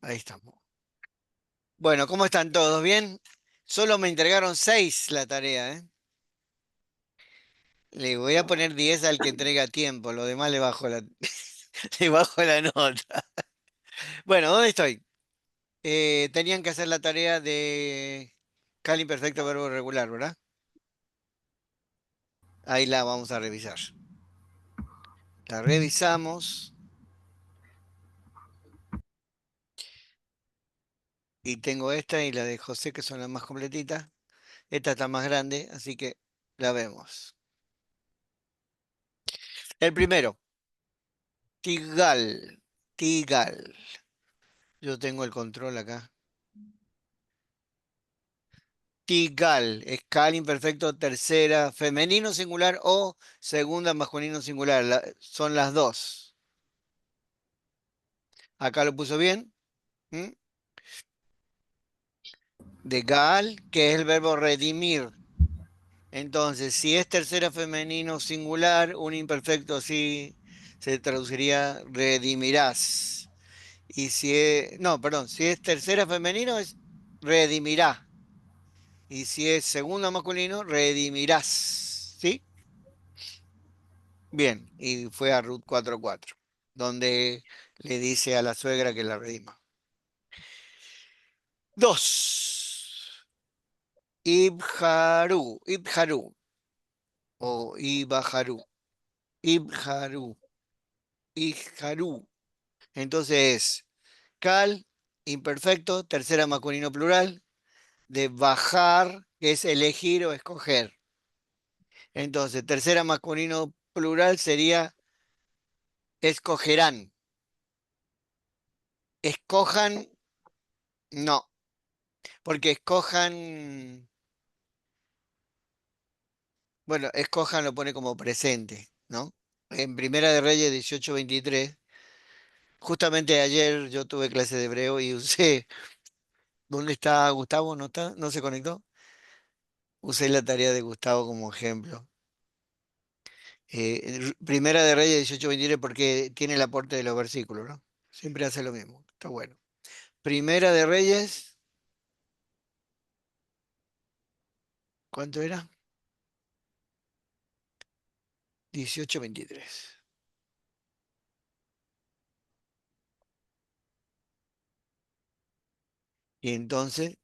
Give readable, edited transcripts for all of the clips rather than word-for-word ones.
Ahí estamos. Bueno, ¿cómo están todos? ¿Bien? Solo me entregaron 6 la tarea, ¿eh? Le voy a poner 10 al que entrega a tiempo, lo demás le bajo la, le bajo la nota. Bueno, ¿dónde estoy? Tenían que hacer la tarea de cal imperfecto verbo regular, ¿verdad? Ahí la vamos a revisar. La revisamos y tengo esta y la de José, que son las más completitas. Esta está más grande, así que la vemos. El primero, Tigal. Tigal. Yo tengo el control acá. Tigal, escal imperfecto tercera, femenino singular o segunda masculino singular. Son las dos. Acá lo puso bien. ¿M? De gal, que es el verbo redimir. Entonces, si es tercera femenino singular, un imperfecto así se traduciría redimirás. Y si es, no, perdón, si es tercera femenino es redimirá. Y si es segunda masculino, redimirás. ¿Sí? Bien, y fue a Ruth 4:4, donde le dice a la suegra que la redima. Dos. Ibharu, Ibharu, o Ibaharu, Ibharu, Ibharu. Entonces, cal, imperfecto, tercera masculino plural, de bajar, que es elegir o escoger. Entonces, tercera masculino plural sería escogerán. Escojan, no, porque escojan. Bueno, escojan lo pone como presente, ¿no? En Primera de Reyes 18:23, justamente ayer yo tuve clase de hebreo y usé, ¿dónde está Gustavo? ¿No está? ¿No se conectó? Usé la tarea de Gustavo como ejemplo. Primera de Reyes 18:23 porque tiene el aporte de los versículos, ¿no? Siempre hace lo mismo, está bueno. Primera de Reyes, ¿cuánto era? 18:23. Y entonces,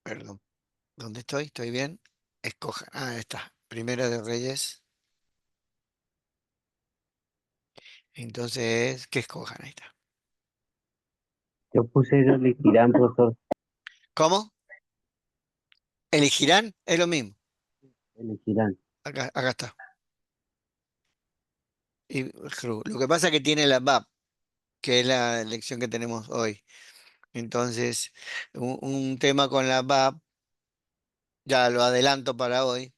perdón, ¿dónde estoy? ¿Estoy bien? Escoja. Ah, ahí está. Primera de Reyes. Entonces, que escojan, ahí está. Yo puse elegirán, profesor, ¿Cómo? ¿Elegirán? Es lo mismo. elegirán. Acá está. Lo que pasa es que tiene la VAP, que es la lección que tenemos hoy. Entonces, un tema con la VAP, ya lo adelanto para hoy.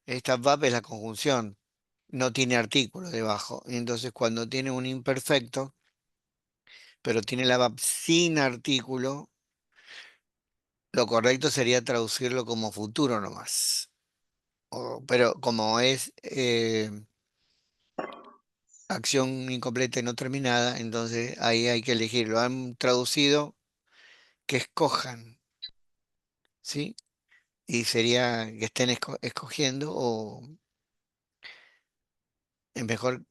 Esta VAP es la conjunción, no tiene artículo debajo. Y entonces, cuando tiene un imperfecto, pero tiene la VAP sin artículo, lo correcto sería traducirlo como futuro nomás. Pero como es acción incompleta y no terminada, entonces ahí hay que elegir. Lo han traducido que escojan, ¿sí? Y sería que estén escogiendo o es mejor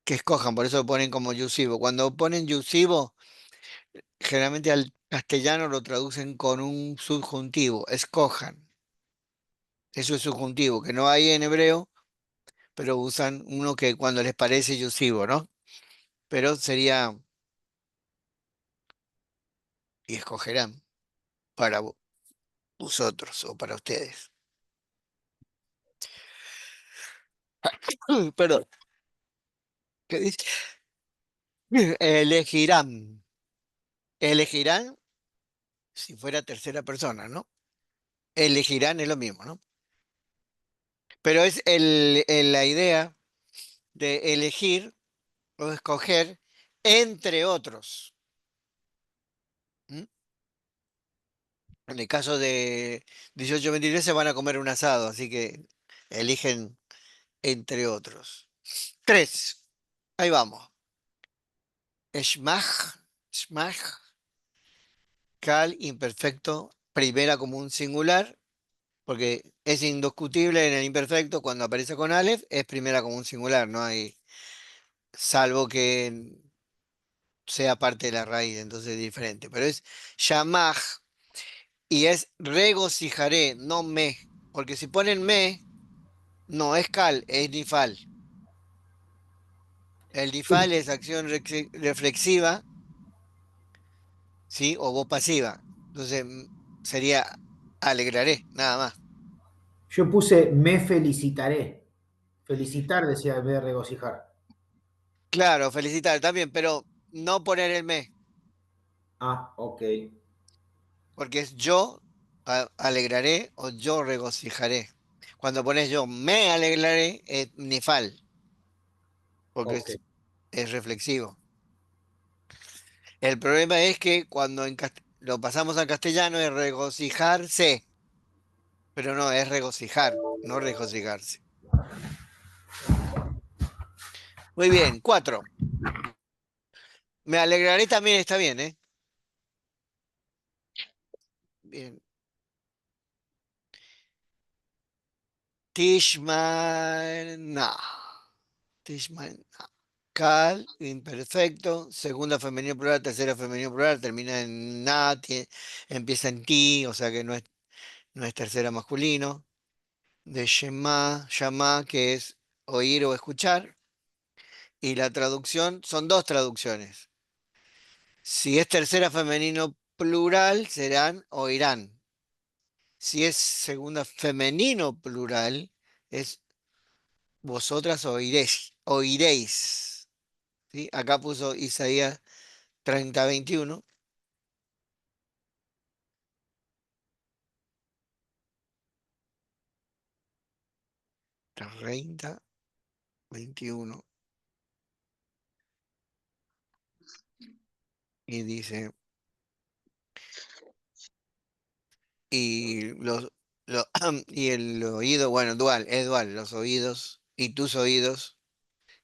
que escojan, por eso lo ponen como yusivo. Cuando ponen yusivo, generalmente al castellano lo traducen con un subjuntivo, escojan. Eso es subjuntivo, que no hay en hebreo, pero usan uno que cuando les parece yusivo, ¿no? Pero sería y escogerán para vosotros o para ustedes. Perdón, ¿qué dice? Elegirán. Elegirán si fuera tercera persona, ¿no? Elegirán es lo mismo, ¿no? Pero es la idea de elegir o escoger entre otros. ¿M? En el caso de 18-23 se van a comer un asado, así que eligen entre otros. 3. Ahí vamos. Schmach, Schmach, cal, imperfecto, primera como un singular, porque es indiscutible en el imperfecto, cuando aparece con Aleph, es primera como un singular, no hay, salvo que sea parte de la raíz, entonces es diferente. Pero es Shamaj y es regocijaré, no me. Porque si ponen me, no es cal, es nifal. El Yo, nifal es acción reflexiva, ¿sí? O voz pasiva. Entonces sería alegraré, nada más. yo puse me felicitaré. Felicitar decía en vez de regocijar. Claro, felicitar también, pero no poner el me, Ah, ok. porque es yo alegraré o yo regocijaré. Cuando pones yo me alegraré, es nifal, porque Ok. es reflexivo. El problema es que cuando lo pasamos al castellano es regocijarse, pero no, es regocijar, no regocijarse. Muy bien, 4. Me alegraré también está bien, ¿eh? Bien. Tishmana. Tishmana. Cal, imperfecto, segunda femenino plural, tercera femenino plural, termina en na, empieza en ti, o sea que no es tercera masculino. De Shema, Shama, que es oír o escuchar. Y la traducción, son dos traducciones. Si es tercera femenino plural, serán oirán. Si es segunda femenino plural, es vosotras oiréis. Oiréis. ¿Sí? Acá puso Isaías 30:21. 30:21. Y dice, y y el oído, bueno, dual, es dual, los oídos y tus oídos,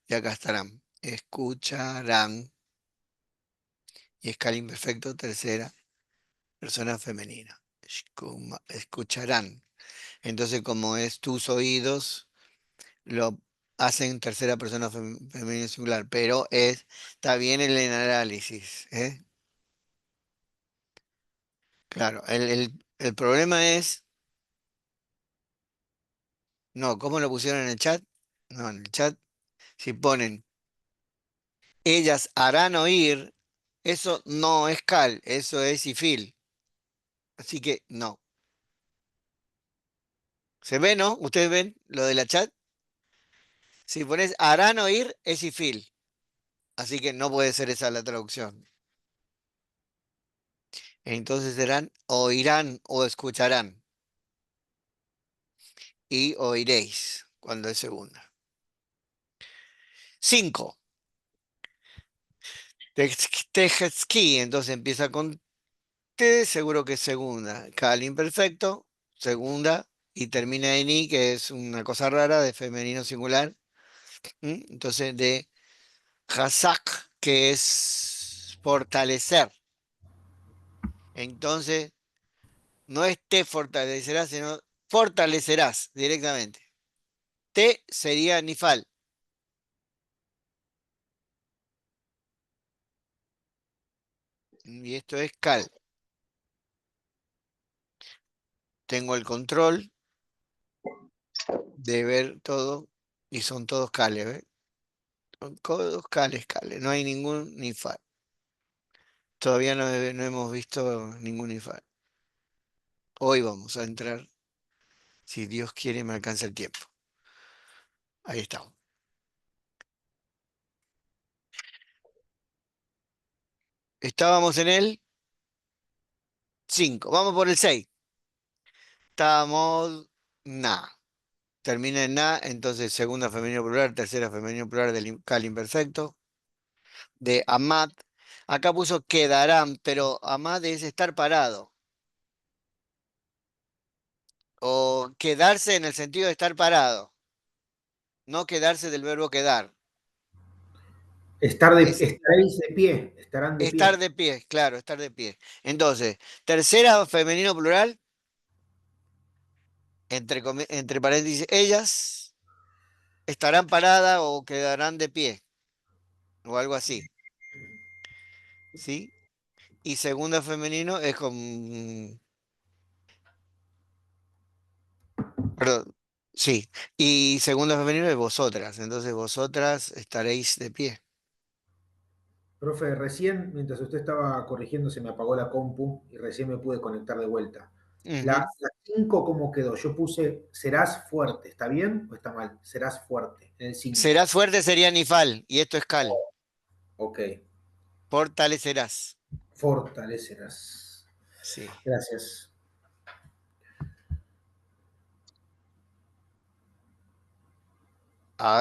y acá estarán. Escucharán. Y escala imperfecto, tercera persona femenina. Escucharán. Entonces, como es tus oídos, lo hacen tercera persona femenina singular, pero está bien el análisis, ¿eh? Claro, el problema es, no, ¿cómo lo pusieron en el chat? No, en el chat, si ponen, ellas harán oír, eso no es cal, eso es ifil. Así que no. ¿Se ve, no? ¿Ustedes ven lo de la chat? Si pones harán oír, es ifil. Así que no puede ser esa la traducción. Entonces serán oirán o escucharán. Y oiréis cuando es segunda. 5. Tejetski, entonces empieza con T, seguro que es segunda. Cal imperfecto, segunda. Y termina en I, que es una cosa rara de femenino singular. Entonces de Hazak, que es fortalecer. Entonces no es te fortalecerás, sino fortalecerás directamente. Te sería Nifal. Y esto es cal. Tengo el control de ver todo. Y son todos cales, ¿ves? Son todos cales, cales. No hay ningún Nifal. Todavía no hemos visto ningún Nifal. Hoy vamos a entrar. Si Dios quiere, me alcanza el tiempo. Ahí estamos. Estábamos en el 5. Vamos por el 6. Estábamos na. Termina en na, entonces segunda femenino plural, tercera femenino plural del cal imperfecto. De Amad. Acá puso quedarán, pero Amad es estar parado. pero quedarse en el sentido de estar parado, no quedarse del verbo quedar. Estaréis de pie, estarán de Estar pie. de pie, claro, estar de pie. Entonces, tercera femenino plural, entre paréntesis, ellas estarán paradas o quedarán de pie, o algo así, ¿sí? Y segunda femenino es con, perdón, sí. Y segunda femenino es vosotras, entonces vosotras estaréis de pie. Profe, recién, mientras usted estaba corrigiendo, se me apagó la compu y recién me pude conectar de vuelta. Ujú. La 5, ¿cómo quedó? Yo puse, serás fuerte. ¿Está bien o está mal? Serás fuerte, en el 5. Serás fuerte sería nifal, y esto es cal. Ok, Fortalecerás. fortalecerás. Sí. Gracias.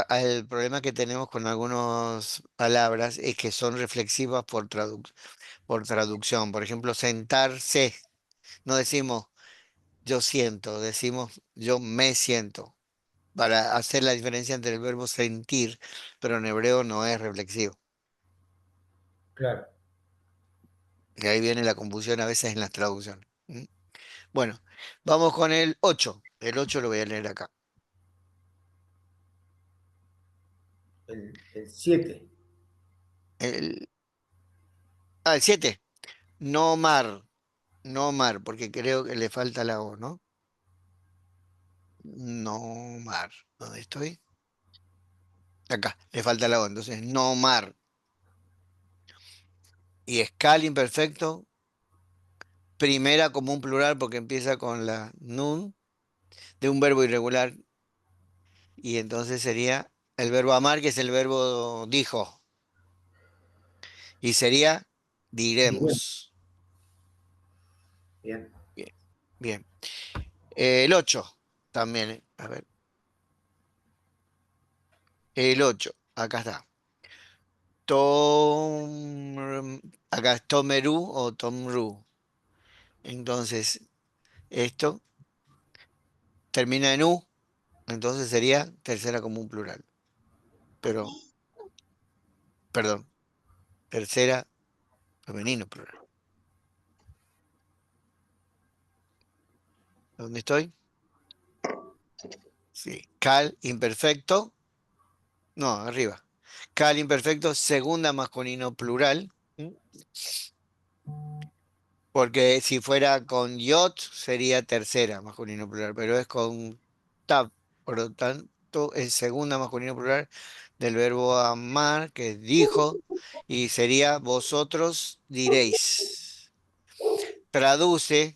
El problema que tenemos con algunas palabras es que son reflexivas por traducción. Por ejemplo, sentarse. No decimos yo siento, decimos yo me siento. Para hacer la diferencia entre el verbo sentir, pero en hebreo no es reflexivo. Claro. Y ahí viene la confusión a veces en las traducciones. ¿Mm? Bueno, vamos con el 8. El 8 lo voy a leer acá. El 7. El, el 7. No mar. No mar, porque creo que le falta la O, ¿no? No mar. ¿Dónde estoy? Acá, le falta la O. Entonces, no mar. Y escal imperfecto, primera como un plural porque empieza con la nun de un verbo irregular. Y entonces sería el verbo amar, que es el verbo dijo. Y sería Bien. diremos. Bien. Bien, bien. El 8 también. A ver, el 8. Acá está. Tom, acá es tomeru o tomru. Entonces, esto termina en U, entonces sería tercera como un plural. Pero, perdón, tercera femenino plural. ¿Dónde estoy? Sí. Cal imperfecto. No, arriba. Cal imperfecto, segunda masculino plural. ¿Mm? Porque si fuera con yot sería tercera masculino plural, pero es con tab. Por lo tanto, es segunda masculino plural del verbo amar, que es dijo, y sería vosotros diréis. Traduce,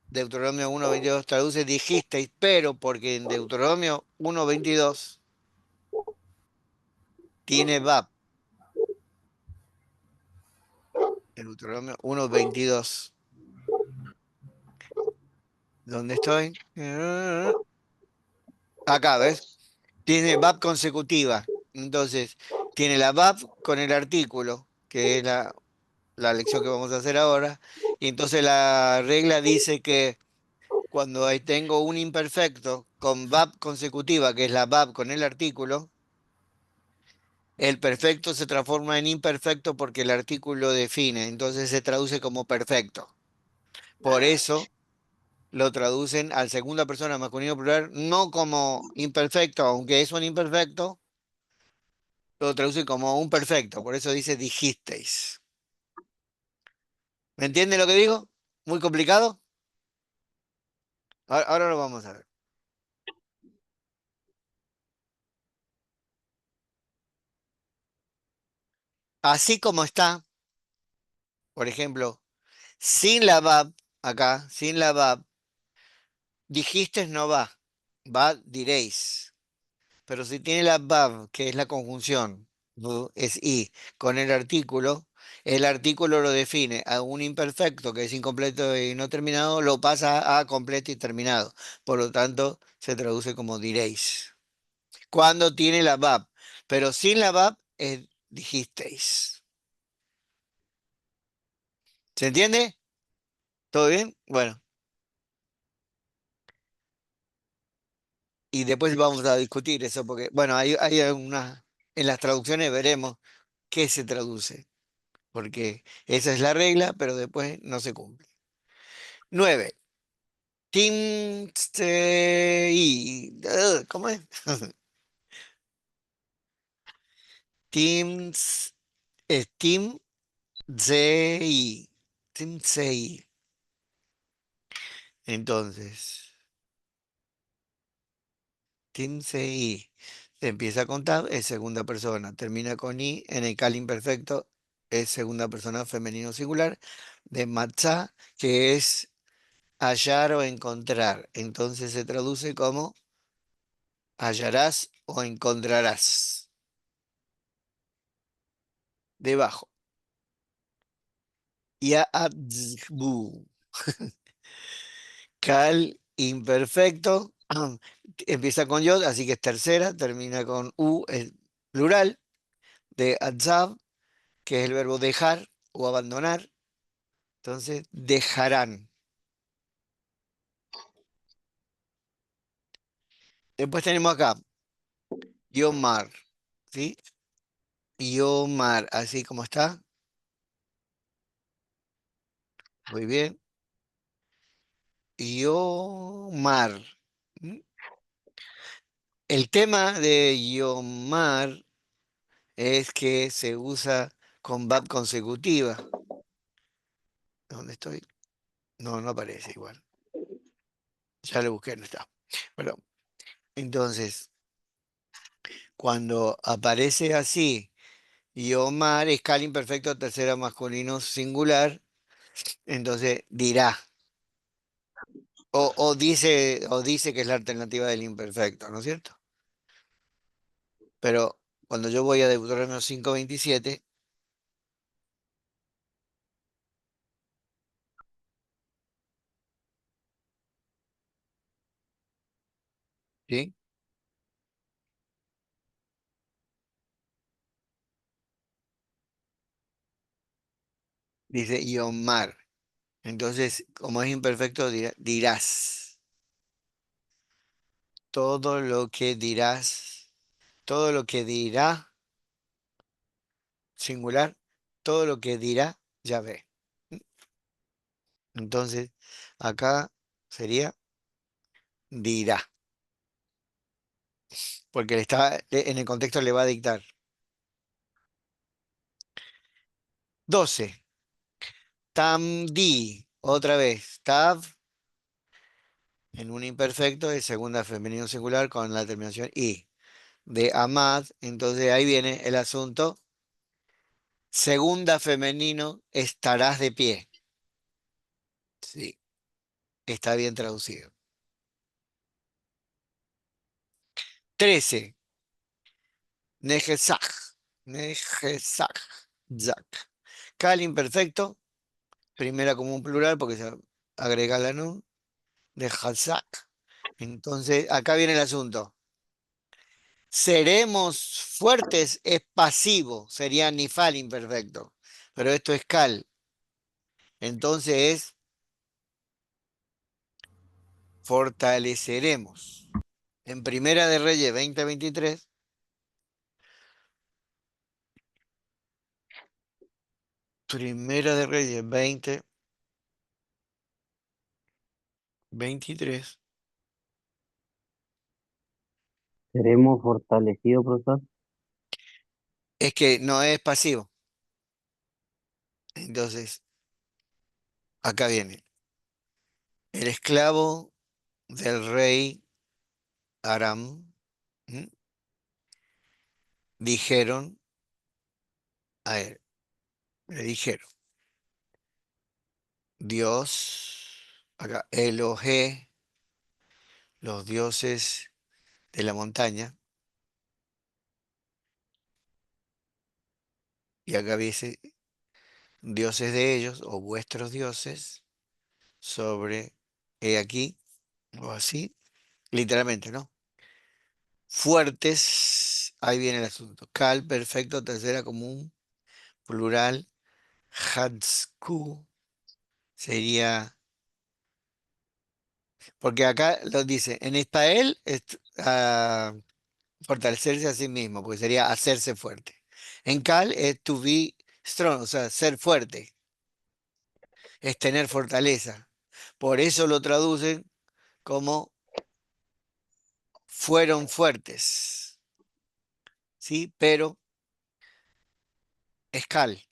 Deuteronomio 1:22, traduce dijisteis, pero porque en Deuteronomio 1:22 tiene Bab. En Deuteronomio 1:22. ¿Dónde estoy? Acá, ¿ves? Tiene VAP consecutiva. Entonces, tiene la VAP con el artículo, que es la lección que vamos a hacer ahora. Y entonces la regla dice que cuando ahí tengo un imperfecto con VAP consecutiva, que es la VAP con el artículo, el perfecto se transforma en imperfecto porque el artículo define. Entonces se traduce como perfecto. Por eso lo traducen al segunda persona masculino plural, no como imperfecto, aunque es un imperfecto lo traduce como un perfecto, por eso dice dijisteis. ¿Me entiende lo que digo? ¿Muy complicado? Ahora lo vamos a ver. Así como está, por ejemplo, sin la VAB, acá, sin la VAB, dijiste no va, va diréis. Pero si tiene la VAB, que es la conjunción, es y, con el artículo lo define a un imperfecto que es incompleto y no terminado, lo pasa a completo y terminado. Por lo tanto, se traduce como diréis. Cuando tiene la VAB, pero sin la VAB es dijisteis. ¿Se entiende? ¿Todo bien? Bueno, y después vamos a discutir eso, porque, bueno, hay una, en las traducciones veremos qué se traduce, porque esa es la regla, pero después no se cumple. 9. Team ¿cómo es? Teams, Team ZI. Team ZI. Entonces, Team CI. Empieza con tab, es segunda persona. Termina con I en el cal imperfecto, es segunda persona femenino singular. De matzá, que es hallar o encontrar. Entonces se traduce como hallarás o encontrarás. Debajo. Ya'adzbu. Cal imperfecto. Empieza con yod, así que es tercera. Termina con u, es plural. De adzab, que es el verbo dejar o abandonar. Entonces, dejarán. Después tenemos acá, Yomar, ¿sí? Yomar, así como está. Muy bien. Yomar. ¿Mm? El tema de Yomar es que se usa con VAB consecutiva. ¿Dónde estoy? No, no aparece igual. Ya lo busqué, no está. Bueno, entonces, cuando aparece así, Yomar, escala imperfecto, tercera masculino singular, entonces dirá. O dice que es la alternativa del imperfecto, ¿no es cierto? Pero cuando yo voy a Deuteronomio 5:27, ¿sí? Dice Yomar. Entonces, como es imperfecto, dirás. Todo lo que dirás, todo lo que dirá, singular, todo lo que dirá, ya ve. Entonces, acá sería dirá, porque en el contexto le va a dictar. 12. Tamdi, otra vez. Tav, en un imperfecto, es segunda femenino singular con la terminación i. De amad, entonces ahí viene el asunto. Segunda femenino, estarás de pie. Sí, está bien traducido. 13. Nejesaj. Nejesaj. Zak. Cal imperfecto, primera como un plural porque se agrega la nu. Nejazak. Entonces, acá viene el asunto. Seremos fuertes es pasivo, sería nifal imperfecto. Pero esto es cal. Entonces es fortaleceremos. En Primera de Reyes 20:23, Primera de Reyes 20:23, Seremos fortalecidos, profesor. es que no es pasivo. Entonces, acá viene. El esclavo del rey Aram, ¿m? Dijeron a él, le dijeron, Dios, acá, Elohe, los dioses de la montaña, y acá dice, dioses de ellos, o vuestros dioses, sobre, he aquí, o así, literalmente, ¿no? Fuertes, ahí viene el asunto. Cal, perfecto, tercera común, plural, Hatsku, sería Porque acá lo dice, en Israel es fortalecerse a sí mismo, porque sería hacerse fuerte. En Cal es to be strong, o sea, ser fuerte, es tener fortaleza. Por eso lo traducen como fueron fuertes, ¿sí? Pero es Cal,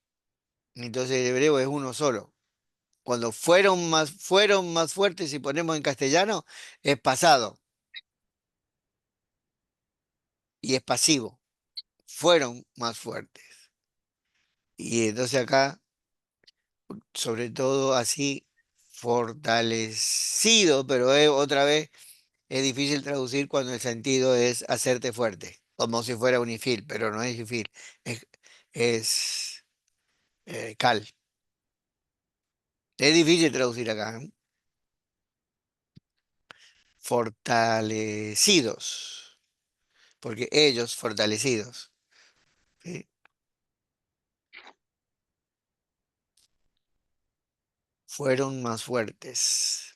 entonces el hebreo es uno solo. Cuando fueron más fuertes, si ponemos en castellano, es pasado y es pasivo. Fueron más fuertes. Y entonces acá, sobre todo así, fortalecido, pero otra vez es difícil traducir cuando el sentido es hacerte fuerte, como si fuera unifil, pero no es ifil, es cal. Es difícil traducir acá, ¿eh? Fortalecidos, porque ellos fortalecidos, ¿sí? Fueron más fuertes,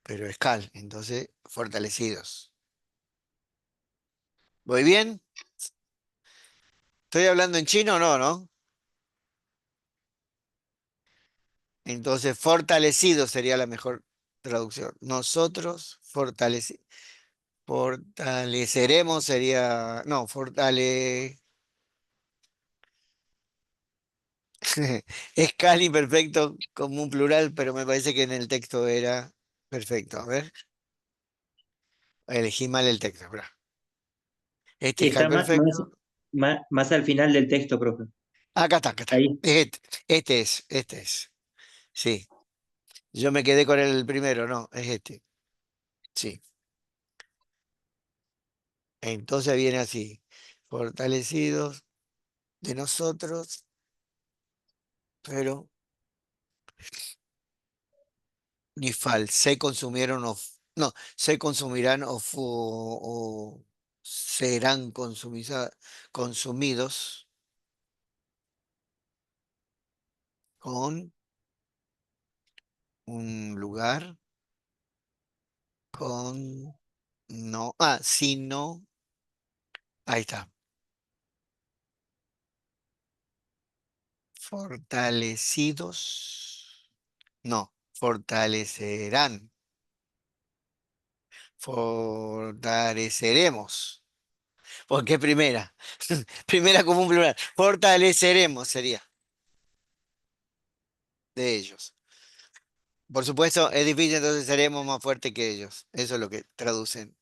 pero es cal, entonces fortalecidos. ¿Voy bien? ¿Estoy hablando en chino o no, no? Entonces, fortalecidos sería la mejor traducción. Nosotros fortaleceremos sería, no, es cali perfecto como un plural, pero me parece que en el texto era perfecto. A ver, elegí mal el texto. Esperá. Este es cal Está perfecto. más al final del texto, profe. Acá está, acá está. Ahí. Es este es. Sí, yo me quedé con el primero, no, es este. Sí. Entonces viene así, fortalecidos de nosotros, pero ni fal, se consumieron no, se consumirán o serán consumidos con un lugar, con no, sino, ahí está, fortalecidos, no, fortalecerán, fortaleceremos. ¿Por qué primera? Primera como un plural. Fortaleceremos sería de ellos. Por supuesto, es difícil, entonces seremos más fuertes que ellos. Eso es lo que traducen.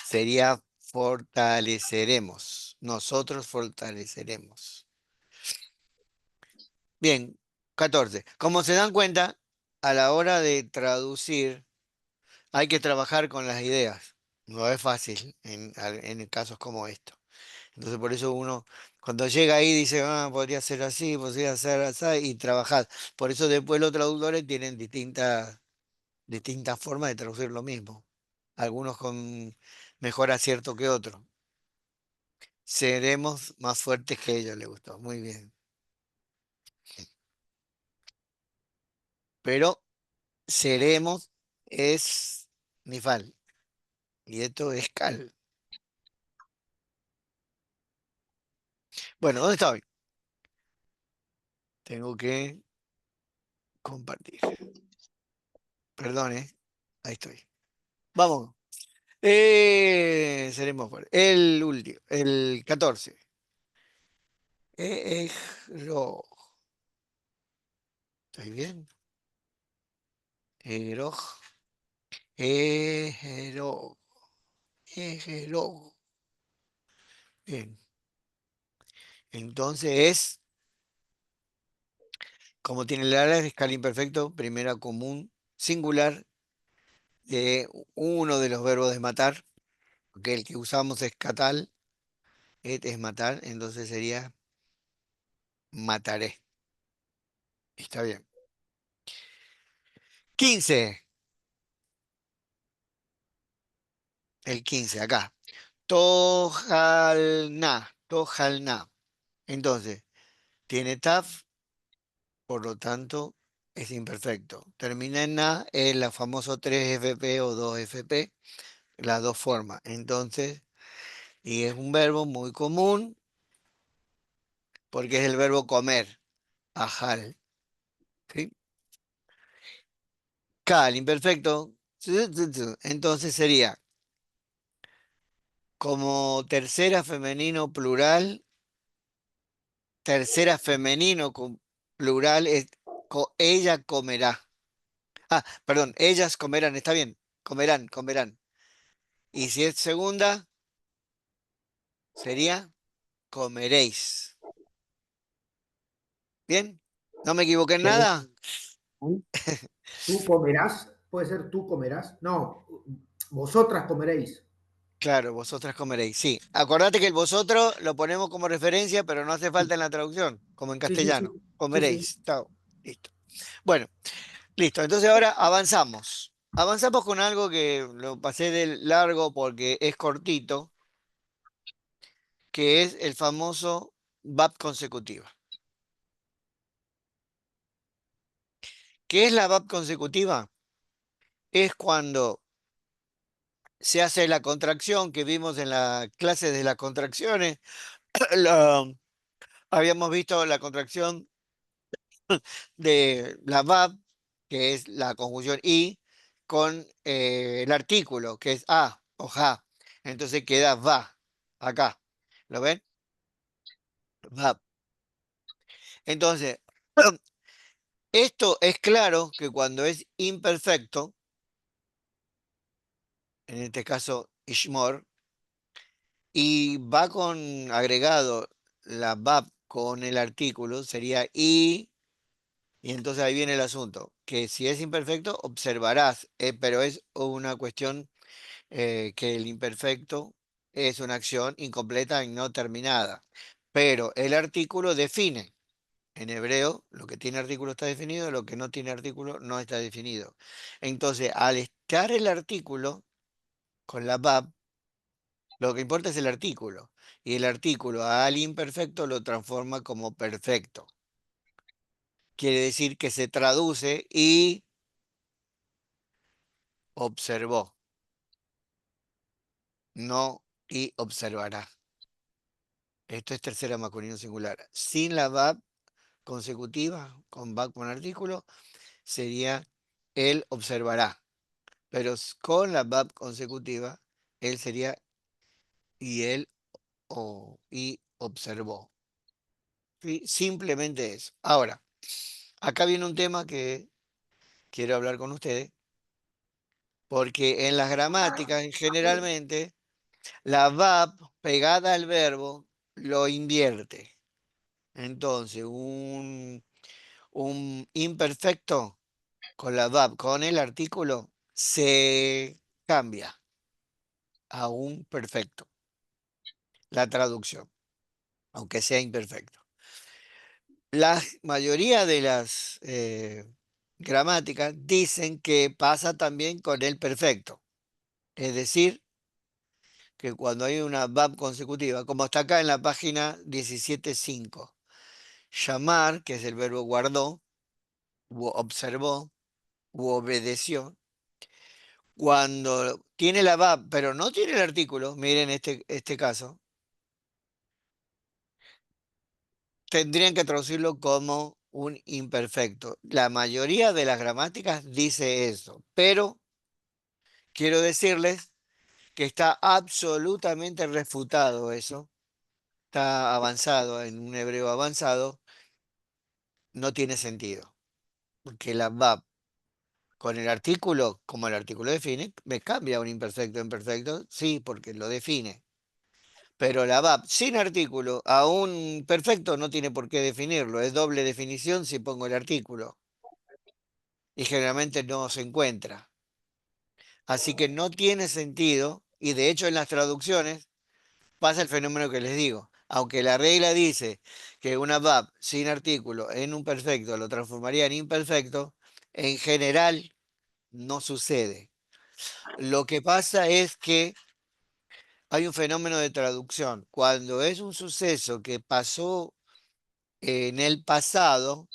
Sería fortaleceremos. Nosotros fortaleceremos. Bien, 14. Como se dan cuenta, a la hora de traducir hay que trabajar con las ideas. No es fácil en casos como estos. Entonces por eso uno cuando llega ahí dice, podría ser así, podría ser así, y trabajar. Por eso después los traductores tienen distintas formas de traducir lo mismo. Algunos con mejor acierto que otros. Seremos más fuertes que ellos, le gustó. Muy bien. Pero seremos es Nifal. Y esto es Cal. Bueno, ¿dónde estoy? Tengo que compartir. Perdón, ¿eh? Ahí estoy. Vamos. Seremos fuertes. El último, el 14. Ejro. ¿Estoy bien? Ejro. Ejro. Ejro. Bien. Entonces es, como tiene el ala de escala imperfecto, primera común singular de uno de los verbos de matar, porque el que usamos es catal, es matar, entonces sería mataré. Está bien. 15. El 15 acá. Tojalna. Tojalna. Entonces, tiene taf, por lo tanto, es imperfecto. Termina en A, es la famoso 3FP o 2FP, las dos formas. Entonces, y es un verbo muy común porque es el verbo comer, ajal. ¿Sí? K, el imperfecto. Entonces sería como tercera femenino plural, tercera femenino plural es ella comerá. Ah, perdón, ellas comerán, está bien, comerán, comerán. Y si es segunda, sería comeréis. ¿Bien? ¿No me equivoqué en ¿Qué? nada? Tú comerás, puede ser tú comerás. No, vosotras comeréis. Claro, vosotras comeréis. Sí, acordate que el vosotros lo ponemos como referencia, pero no hace falta en la traducción, como en Sí, sí, sí. castellano. Sí, sí. Comeréis. Chao. Listo. Bueno, listo. Entonces ahora avanzamos. Avanzamos con algo que lo pasé de largo porque es cortito, que es el famoso VAP consecutiva. ¿Qué es la VAP consecutiva? Es cuando se hace la contracción que vimos en la clase de las contracciones. La- habíamos visto la contracción de la VAP, que es la conjunción I, con el artículo, que es A o ja. Entonces queda va, acá. ¿Lo ven? VAP. Entonces, esto es claro que cuando es imperfecto, en este caso Ishmor, y va con agregado la VAP con el artículo, sería y entonces ahí viene el asunto, que si es imperfecto, observarás, pero es una cuestión que el imperfecto es una acción incompleta y no terminada. Pero el artículo define. En hebreo, lo que tiene artículo está definido, lo que no tiene artículo no está definido. Entonces, al estar el artículo con la VAB, lo que importa es el artículo. Y el artículo al imperfecto lo transforma como perfecto. Quiere decir que se traduce y observó, no y observará. Esto es tercera masculino singular. Sin la VAB consecutiva, con VAB con artículo, sería él observará. Pero con la VAB consecutiva, él sería y él y observó. ¿Sí? Simplemente eso. Ahora, acá viene un tema que quiero hablar con ustedes, porque en las gramáticas generalmente la VAB pegada al verbo lo invierte. Entonces, un imperfecto con la VAB, con el artículo, se cambia a un perfecto, la traducción, aunque sea imperfecto. La mayoría de las gramáticas dicen que pasa también con el perfecto. Es decir, que cuando hay una VAB consecutiva, como está acá en la página 17.5, llamar, que es el verbo guardó, u observó, u obedeció, cuando tiene la VAB, pero no tiene el artículo, miren este caso, tendrían que traducirlo como un imperfecto. La mayoría de las gramáticas dice eso, pero quiero decirles que está absolutamente refutado eso, está avanzado, en un hebreo avanzado, no tiene sentido, porque la VAB con el artículo, como el artículo define, me cambia un imperfecto en perfecto, sí, porque lo define. Pero la VAB sin artículo a un perfecto no tiene por qué definirlo. Es doble definición si pongo el artículo. Y generalmente no se encuentra. Así que no tiene sentido. Y de hecho en las traducciones pasa el fenómeno que les digo. Aunque la regla dice que una VAB sin artículo en un perfecto lo transformaría en imperfecto, en general no sucede. Lo que pasa es que hay un fenómeno de traducción. Cuando es un suceso que pasó en el pasado,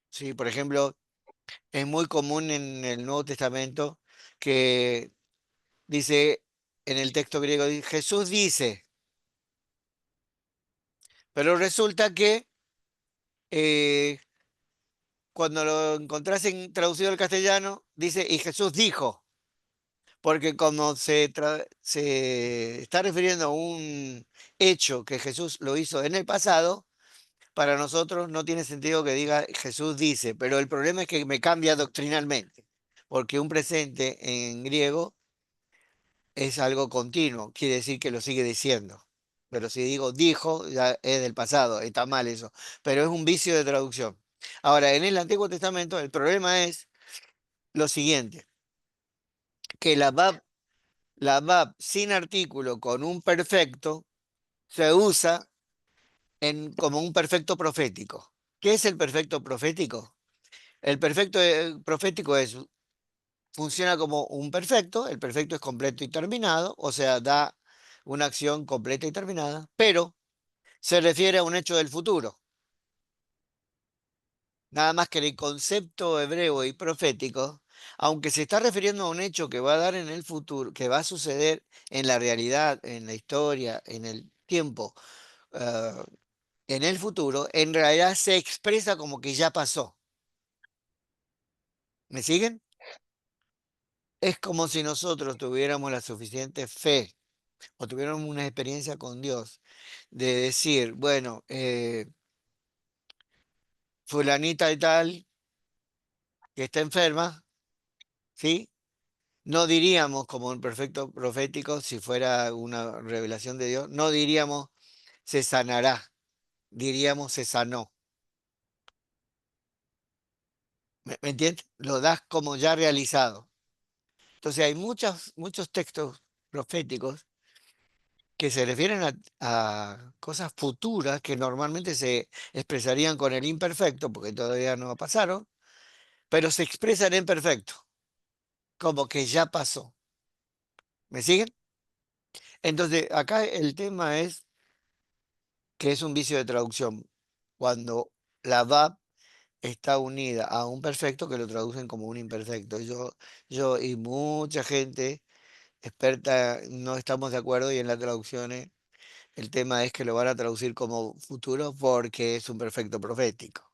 ¿sí? Por ejemplo, es muy común en el Nuevo Testamento que dice, en el texto griego, Jesús dice, pero resulta que eh, cuando lo encontrás traducido al castellano, dice, y Jesús dijo, porque como se está refiriendo a un hecho que Jesús lo hizo en el pasado, para nosotros no tiene sentido que diga Jesús dice, pero el problema es que me cambia doctrinalmente, porque un presente en griego es algo continuo, quiere decir que lo sigue diciendo. Pero si digo dijo, ya es del pasado, está mal eso, pero es un vicio de traducción. Ahora, en el Antiguo Testamento el problema es lo siguiente, que la bab sin artículo con un perfecto se usa como un perfecto profético. ¿Qué es el perfecto profético? El perfecto profético funciona como un perfecto, el perfecto es completo y terminado, o sea, da una acción completa y terminada, pero se refiere a un hecho del futuro. Nada más que el concepto hebreo y profético, aunque se está refiriendo a un hecho que va a dar en el futuro, que va a suceder en la realidad, en la historia, en el tiempo, eh, en el futuro, en realidad se expresa como que ya pasó. ¿Me siguen? Es como si nosotros tuviéramos la suficiente fe o tuviéramos una experiencia con Dios de decir, bueno, fulanita y tal, que está enferma, ¿sí? No diríamos como un perfecto profético, si fuera una revelación de Dios, no diríamos se sanará, diríamos se sanó. ¿Me entiendes? Lo das como ya realizado. Entonces hay muchos textos proféticos que se refieren a cosas futuras que normalmente se expresarían con el imperfecto, porque todavía no pasaron, pero se expresan en perfecto, como que ya pasó. ¿Me siguen? Entonces, acá el tema es que es un vicio de traducción. Cuando la VAP está unida a un perfecto que lo traducen como un imperfecto. Yo y mucha gente experta no estamos de acuerdo y en las traducciones el tema es que lo van a traducir como futuro porque es un perfecto profético.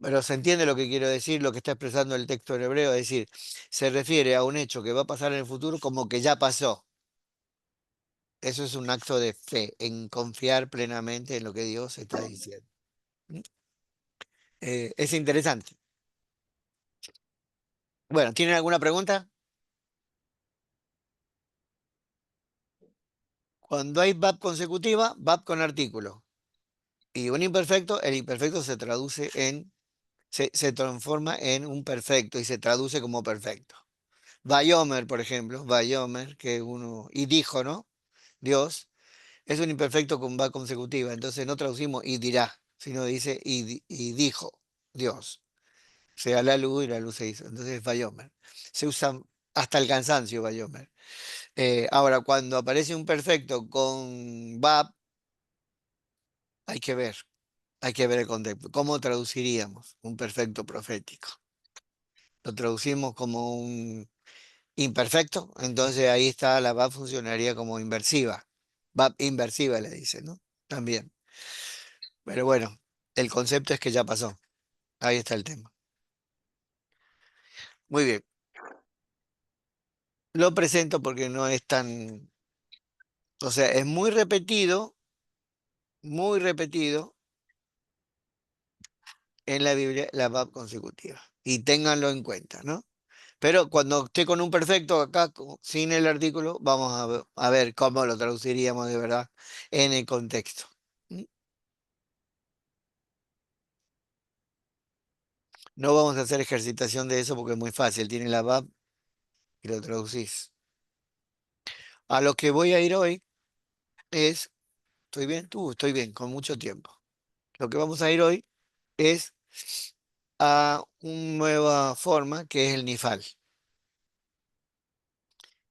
Pero se entiende lo que quiero decir, lo que está expresando el texto en hebreo, es decir, se refiere a un hecho que va a pasar en el futuro como que ya pasó. Eso es un acto de fe, en confiar plenamente en lo que Dios está diciendo. ¿Mm? Es interesante. Bueno, ¿tienen alguna pregunta? Cuando hay VAP consecutiva, VAP con artículo. Y un imperfecto, el imperfecto se transforma en un perfecto y se traduce como perfecto. Vayomer, por ejemplo, Vayomer, que uno, y dijo, ¿no? Dios, es un imperfecto con VAP consecutiva. Entonces no traducimos y dirá, sino dice y dijo Dios. Sea la luz y la luz se hizo. Entonces es Vayomer. Se usa hasta el cansancio Vayomer. Ahora, cuando aparece un perfecto con VAP, hay que ver, hay que ver el contexto. ¿Cómo traduciríamos un perfecto profético? Lo traducimos como un imperfecto, entonces ahí está, la VAP funcionaría como inversiva. VAP inversiva le dice, ¿no? También. Pero bueno, el concepto es que ya pasó. Ahí está el tema. Muy bien. Lo presento porque no es tan, o sea, es muy repetido en la Biblia la VAP consecutiva. Y ténganlo en cuenta, ¿no? Pero cuando esté con un perfecto acá, sin el artículo, vamos a ver cómo lo traduciríamos de verdad en el contexto. ¿Mm? No vamos a hacer ejercitación de eso porque es muy fácil. Tiene la VAP y lo traducís. A lo que voy a ir hoy es, ¿estoy bien? Tú, estoy bien, con mucho tiempo. Lo que vamos a ir hoy es a una nueva forma que es el nifal.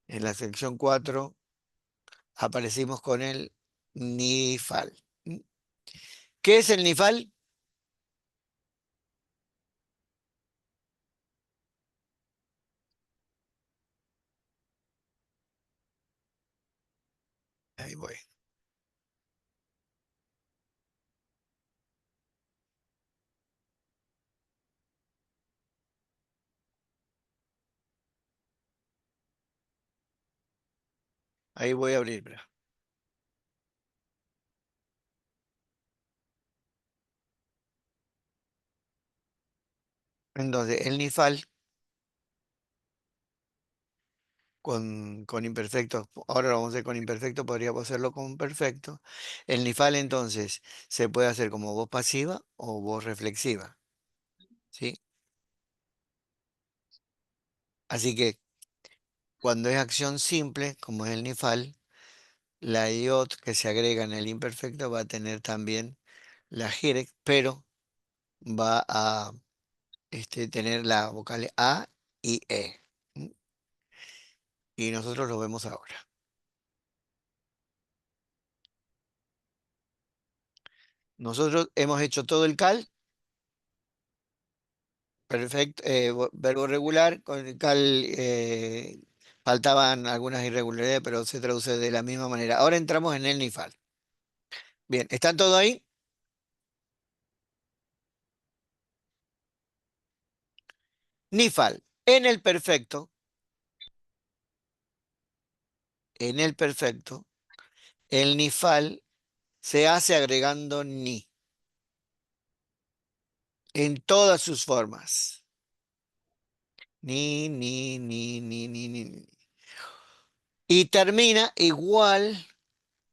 En la sección 4 aparecimos con el nifal. ¿Mm? ¿Qué es el nifal? Ahí voy. Ahí voy a abrir. Entonces, el nifal con imperfecto, ahora lo vamos a hacer con imperfecto, podríamos hacerlo con perfecto. El nifal entonces se puede hacer como voz pasiva o voz reflexiva, ¿sí? Así que cuando es acción simple, como es el nifal, la iot que se agrega en el imperfecto va a tener también la jirek, pero va a tener la vocal A y E. ¿M? Y nosotros lo vemos ahora. Nosotros hemos hecho todo el cal, perfecto, verbo regular, con el cal faltaban algunas irregularidades, pero se traduce de la misma manera. Ahora entramos en el nifal. Bien, ¿están todos ahí? Nifal. En el perfecto, el nifal se hace agregando ni en todas sus formas. Ni. Y termina igual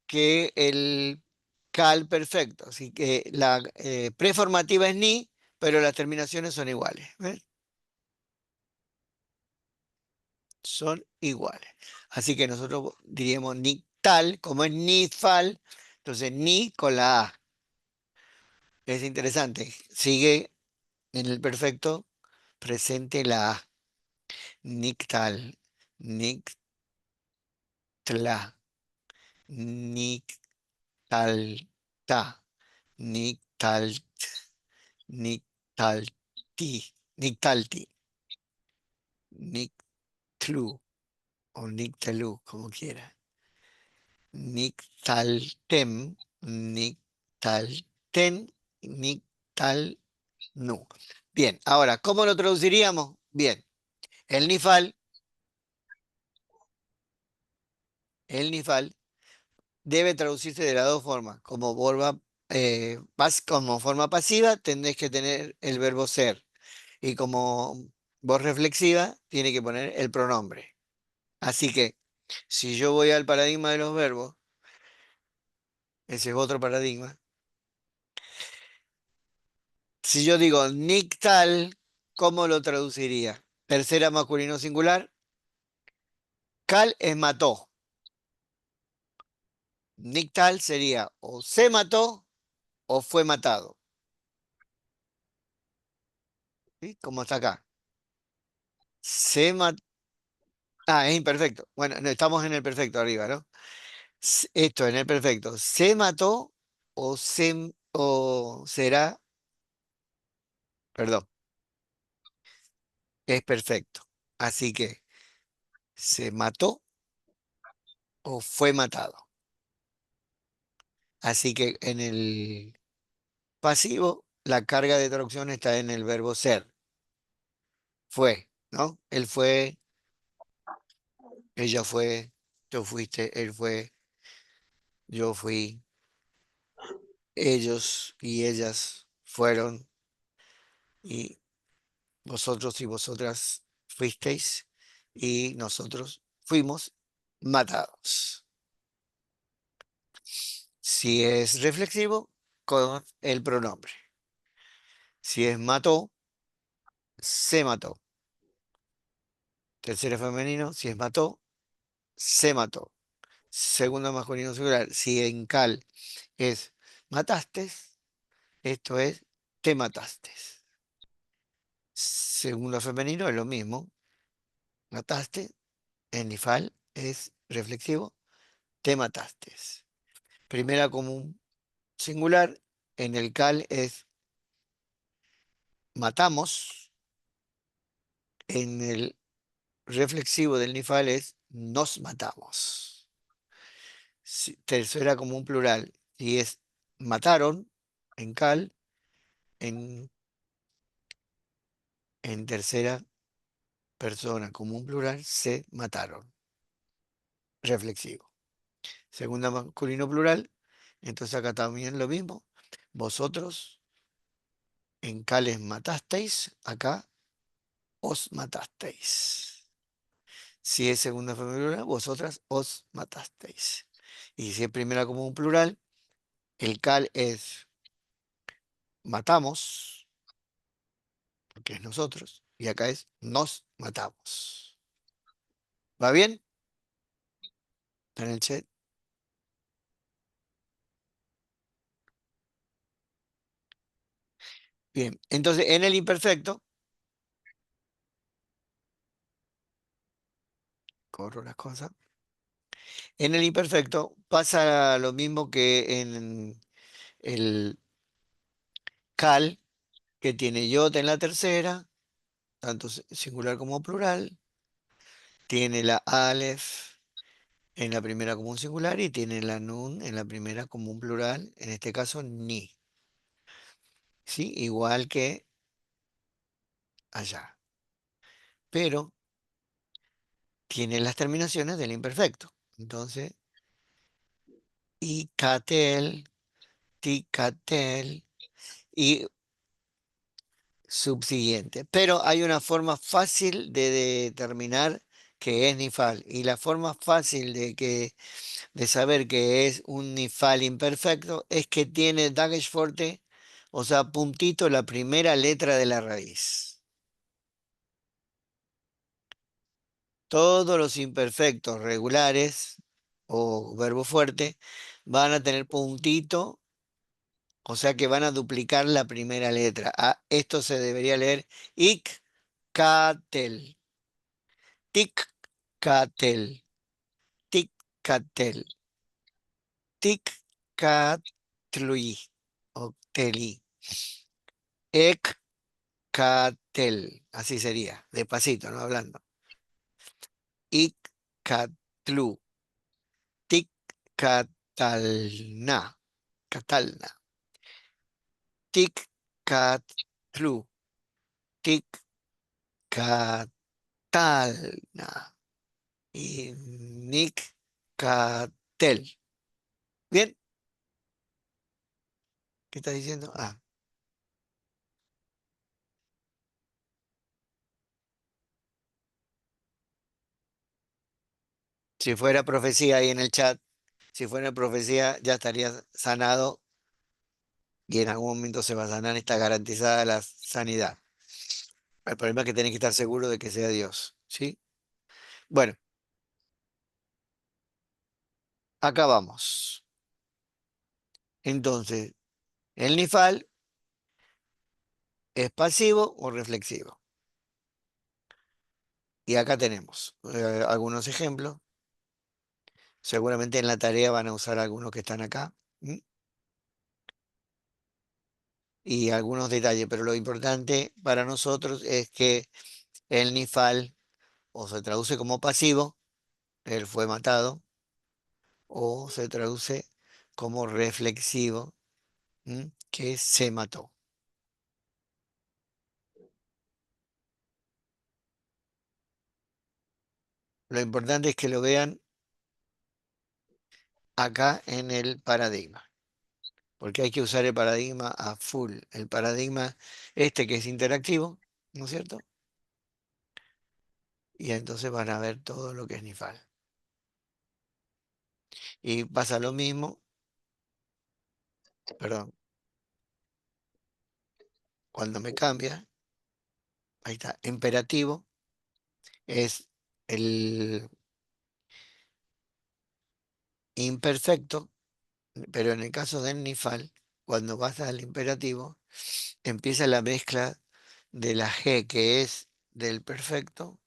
que el cal perfecto. Así que la preformativa es ni, pero las terminaciones son iguales. ¿Ves? Son iguales. Así que nosotros diríamos ni tal, como es ni fal, entonces ni con la A. Es interesante. Sigue en el perfecto presente la A. Nictal, nictla, nictalta, nictalt, nictalti, nictalti, nictlu o nictalu, como quiera. Nictaltem, nictalten, nictalnu. Bien, ahora, ¿cómo lo traduciríamos? Bien, el nifal, el nifal debe traducirse de las dos formas. Como forma pasiva, tendréis que tener el verbo ser. Y como voz reflexiva, tiene que poner el pronombre. Así que, si yo voy al paradigma de los verbos, ese es otro paradigma. Si yo digo nictal, ¿cómo lo traduciría? Tercera masculino singular. Cal es mató. Nictal sería o se mató o fue matado. ¿Sí? Como está acá. Se mató. Ah, es imperfecto. Bueno, no, estamos en el perfecto arriba, ¿no? Esto en el perfecto. ¿Se mató o será? Perdón, es perfecto. Así que, ¿se mató o fue matado? Así que en el pasivo, la carga de traducción está en el verbo ser. Fue, ¿no? Él fue, ella fue, tú fuiste, él fue, yo fui, ellos y ellas fueron, y vosotros y vosotras fuisteis, y nosotros fuimos matados. Si es reflexivo, con el pronombre. Si es mató, se mató. Tercero femenino, si es mató, se mató. Segundo masculino singular, si en cal es mataste, esto es te mataste. Segundo femenino es lo mismo, mataste, en nifal es reflexivo, te mataste. Primera común singular, en el cal es matamos, en el reflexivo del nifal es nos matamos. tercera como un plural. Si es mataron en cal, en, en tercera persona como un plural, se mataron. Reflexivo. Segunda masculino plural, entonces acá también lo mismo. Vosotros en cales matasteis, acá os matasteis. Si es segunda femenina plural, vosotras os matasteis. Y si es primera como un plural, el cal es matamos, porque es nosotros, y acá es nos matamos. ¿Va bien? ¿Está en el chat? Bien, entonces en el imperfecto, corro las cosas, en el imperfecto pasa lo mismo que en el cal, que tiene yota en la tercera, tanto singular como plural, tiene la alef en la primera como un singular y tiene la nun en la primera como un plural, en este caso ni, ¿sí? Igual que allá. Pero tiene las terminaciones del imperfecto. Entonces, icatel, ticatel y subsiguiente. Pero hay una forma fácil de determinar que es nifal. Y la forma fácil de saber que es un nifal imperfecto es que tiene Dagesh o sea, puntito la primera letra de la raíz. Todos los imperfectos regulares o verbo fuerte van a tener puntito, o sea que van a duplicar la primera letra. Esto se debería leer ik, katel, tic, katel, tic, katel, tic, katlui, o teli, ek, katel, así sería, despacito, no hablando. Ik, katlu, tic, catalna, catalna. Tic, cat, tlu, tic, catalna. Y Nick, catel. ¿Bien? ¿Qué estás diciendo? Ah, si fuera profecía ahí en el chat, si fuera profecía ya estaría sanado y en algún momento se va a sanar, está garantizada la sanidad. El problema es que tenés que estar seguro de que sea Dios, ¿sí? Bueno, acá vamos. Entonces, el nifal es pasivo o reflexivo. Y acá tenemos algunos ejemplos. Seguramente en la tarea van a usar algunos que están acá. ¿M? Y algunos detalles, pero lo importante para nosotros es que el nifal o se traduce como pasivo, él fue matado, o se traduce como reflexivo, que se mató. Lo importante es que lo vean acá en el paradigma, porque hay que usar el paradigma a full. El paradigma este que es interactivo, ¿no es cierto? Y entonces van a ver todo lo que es nifal. Y pasa lo mismo, perdón, cuando me cambia, ahí está, imperativo es el imperfecto, pero en el caso del nifal, cuando vas al imperativo, empieza la mezcla de la G que es del perfecto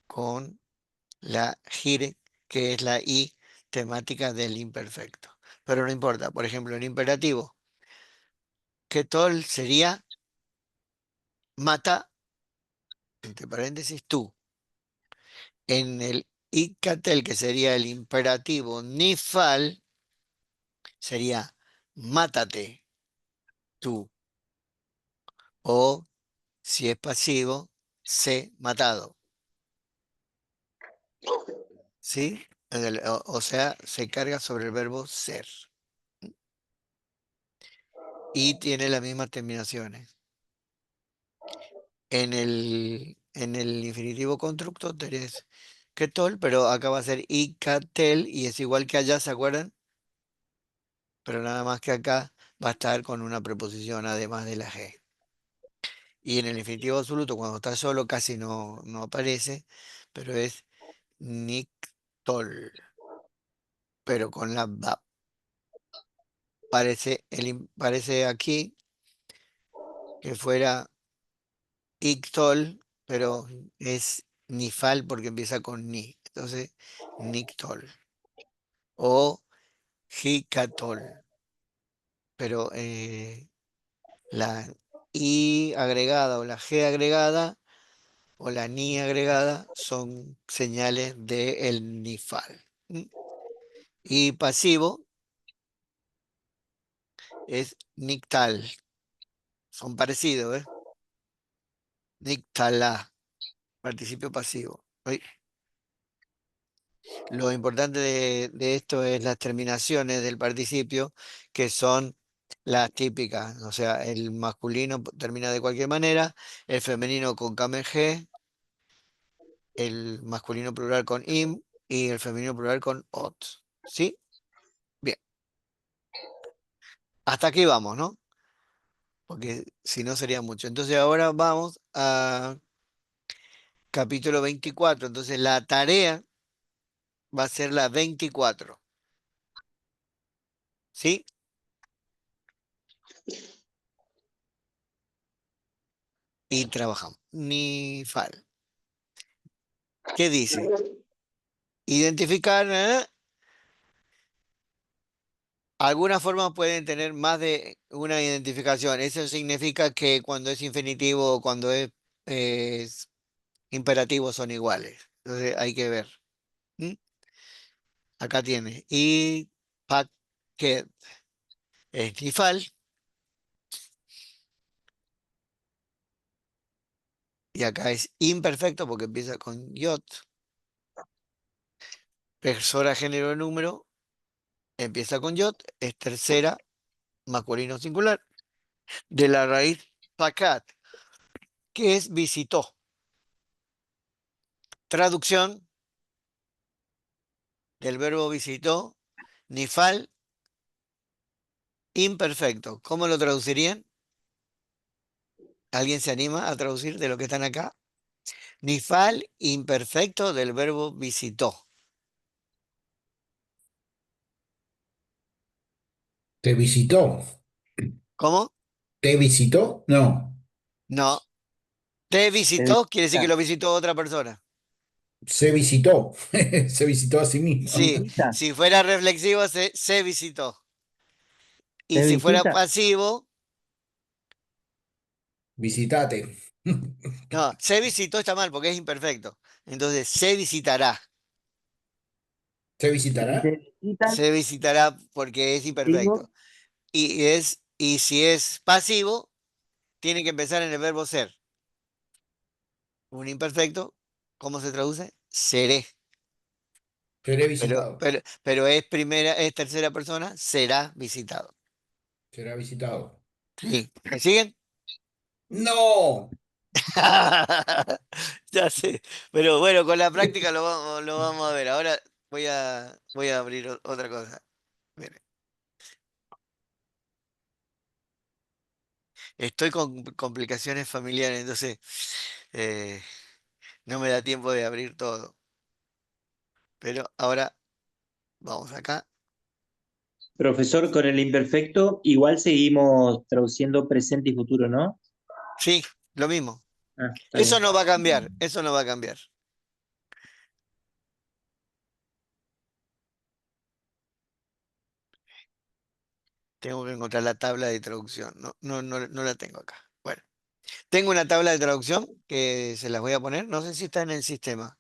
con la gire que es la I temática del imperfecto. Pero no importa, por ejemplo, en imperativo, que tol sería mata, entre paréntesis, tú. En el Icatel, que sería el imperativo nifal, sería mátate tú. O si es pasivo, sé matado. ¿Sí? O sea, se carga sobre el verbo ser. Y tiene las mismas terminaciones. En el infinitivo constructo tenés ketol, pero acá va a ser icatel y es igual que allá, ¿se acuerdan? Pero nada más que acá va a estar con una preposición además de la G. Y en el infinitivo absoluto, cuando está solo, casi no aparece, pero es nictol, pero con la va. Parece aquí que fuera ictol, pero es nifal porque empieza con ni. Entonces, nictol. O jicatol. Pero la I agregada o la G agregada o la ni agregada son señales del nifal. ¿Mm? Y pasivo es nictal. Son parecidos, ¿eh? Nictala, participio pasivo. Uy, lo importante de esto es las terminaciones del participio, que son las típicas. O sea, el masculino termina de cualquier manera, el femenino con kmg, el masculino plural con im y el femenino plural con ot. ¿Sí? Bien. Hasta aquí vamos, ¿no? Porque si no sería mucho. Entonces ahora vamos a capítulo 24. Entonces la tarea va a ser la 24. ¿Sí? Y trabajamos. Ni fal. ¿Qué dice? Identificar, algunas formas pueden tener más de una identificación. Eso significa que cuando es infinitivo o cuando es imperativo son iguales. Entonces hay que ver. ¿Mm? Acá tiene. Y paquet es nifal. Y acá es imperfecto porque empieza con yot. Persona, género, número. Empieza con yot. Es tercera, masculino singular. De la raíz pacat, que es visitó. Traducción del verbo visitó. Nifal imperfecto. ¿Cómo lo traducirían? ¿Alguien se anima a traducir de lo que están acá? Nifal imperfecto del verbo visitó. ¿Te visitó? ¿Cómo? ¿Te visitó? No, No. Te Se visitó quiere decir que visita, lo visitó otra persona. se visitó. Se visitó a sí mismo. Sí, visita, si fuera reflexivo, se visitó. Y se si fuera visita, pasivo, Visitate. no, se visitó está mal porque es imperfecto. Entonces, se visitará. ¿Se si se visitará? visita, Se visitará porque es digo, imperfecto. Y si es pasivo, tiene que empezar en el verbo ser. Un imperfecto, ¿cómo se traduce? Seré. Seré Pero, visitado. pero, pero es tercera persona, será visitado. Será visitado. Sí. ¿Me siguen? No. Ya sé. Pero bueno, con la práctica lo vamos a ver. Ahora voy a abrir otra cosa. Miren, estoy con complicaciones familiares, entonces eh, no me da tiempo de abrir todo. Pero ahora vamos acá. Profesor, con el imperfecto igual seguimos traduciendo presente y futuro, ¿no? Sí, lo mismo. Ah, está Eso bien. no va a cambiar. Eso no va a cambiar. Tengo que encontrar la tabla de traducción. No la tengo acá. Bueno, tengo una tabla de traducción que se las voy a poner. No sé si está en el sistema.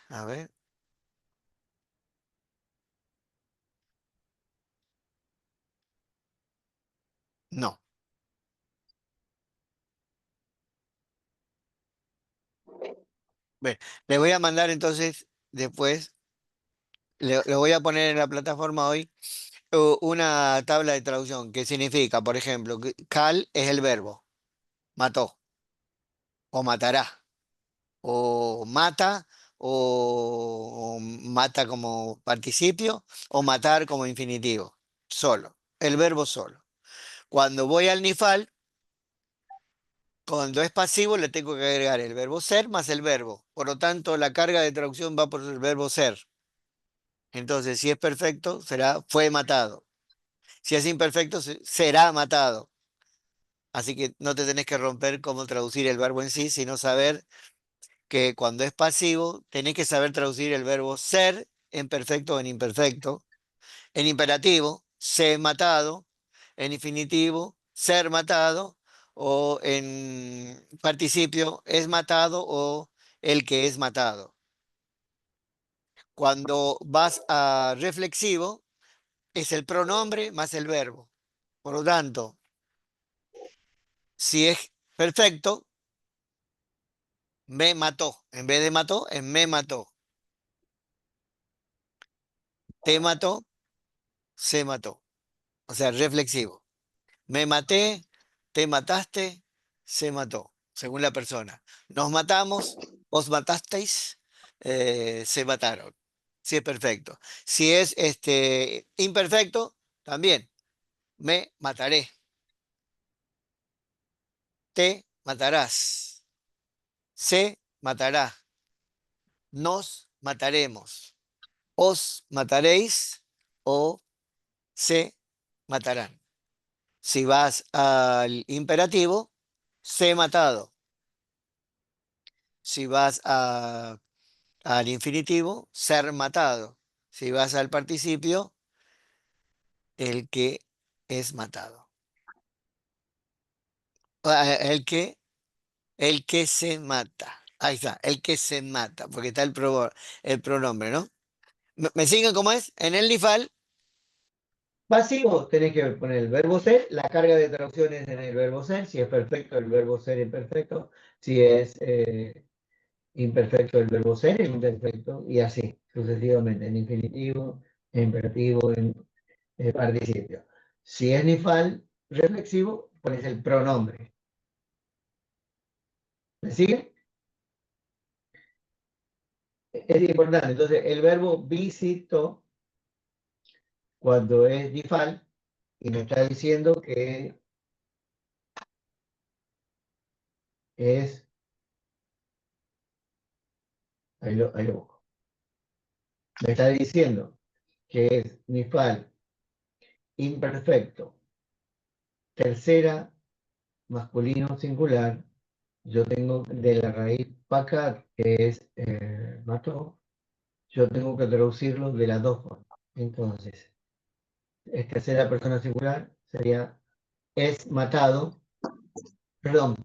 A ver. No. Bien, le voy a mandar entonces después, le voy a poner en la plataforma hoy una tabla de traducción que significa, por ejemplo, que cal es el verbo, mató o matará, o mata o mata como participio o matar como infinitivo, solo, el verbo solo. Cuando voy al nifal, cuando es pasivo le tengo que agregar el verbo ser más el verbo. Por lo tanto, la carga de traducción va por el verbo ser. Entonces, si es perfecto, será fue matado. Si es imperfecto, será matado. Así que no te tenés que romper cómo traducir el verbo en sí, sino saber que cuando es pasivo, tenés que saber traducir el verbo ser en perfecto o en imperfecto. En imperativo, sé matado. En infinitivo, ser matado. O en participio, es matado o el que es matado. Cuando vas a reflexivo, es el pronombre más el verbo. Por lo tanto, si es perfecto, me mató. En vez de mató, es me mató. Te mató, se mató. O sea, reflexivo. Me maté, te mataste, se mató, según la persona. Nos matamos, os matasteis, se mataron. Si es perfecto. Si es imperfecto, también. Me mataré, te matarás, se matará, nos mataremos, os mataréis o se matarán. Si vas al imperativo, sé matado. Si vas al infinitivo, ser matado. Si vas al participio, el que es matado. El que se mata. Ahí está, el que se mata, porque está el pronombre, ¿no? ¿Me siguen cómo es? En el Nifal, pasivo, tenés que poner el verbo ser, la carga de traducción es en el verbo ser, si es perfecto, el verbo ser imperfecto, si es imperfecto, el verbo ser es imperfecto, y así, sucesivamente, en infinitivo, en imperativo, en participio. Si es nifal reflexivo, pones el pronombre. ¿Me sigue? Es importante. Entonces, el verbo visito, cuando es nifal, y me está diciendo que es, ahí lo busco. Me está diciendo que es nifal imperfecto, tercera masculino singular. Yo tengo de la raíz paca, que es mató, yo tengo que traducirlo de las dos formas. Entonces, es tercera persona singular, sería es matado, perdón,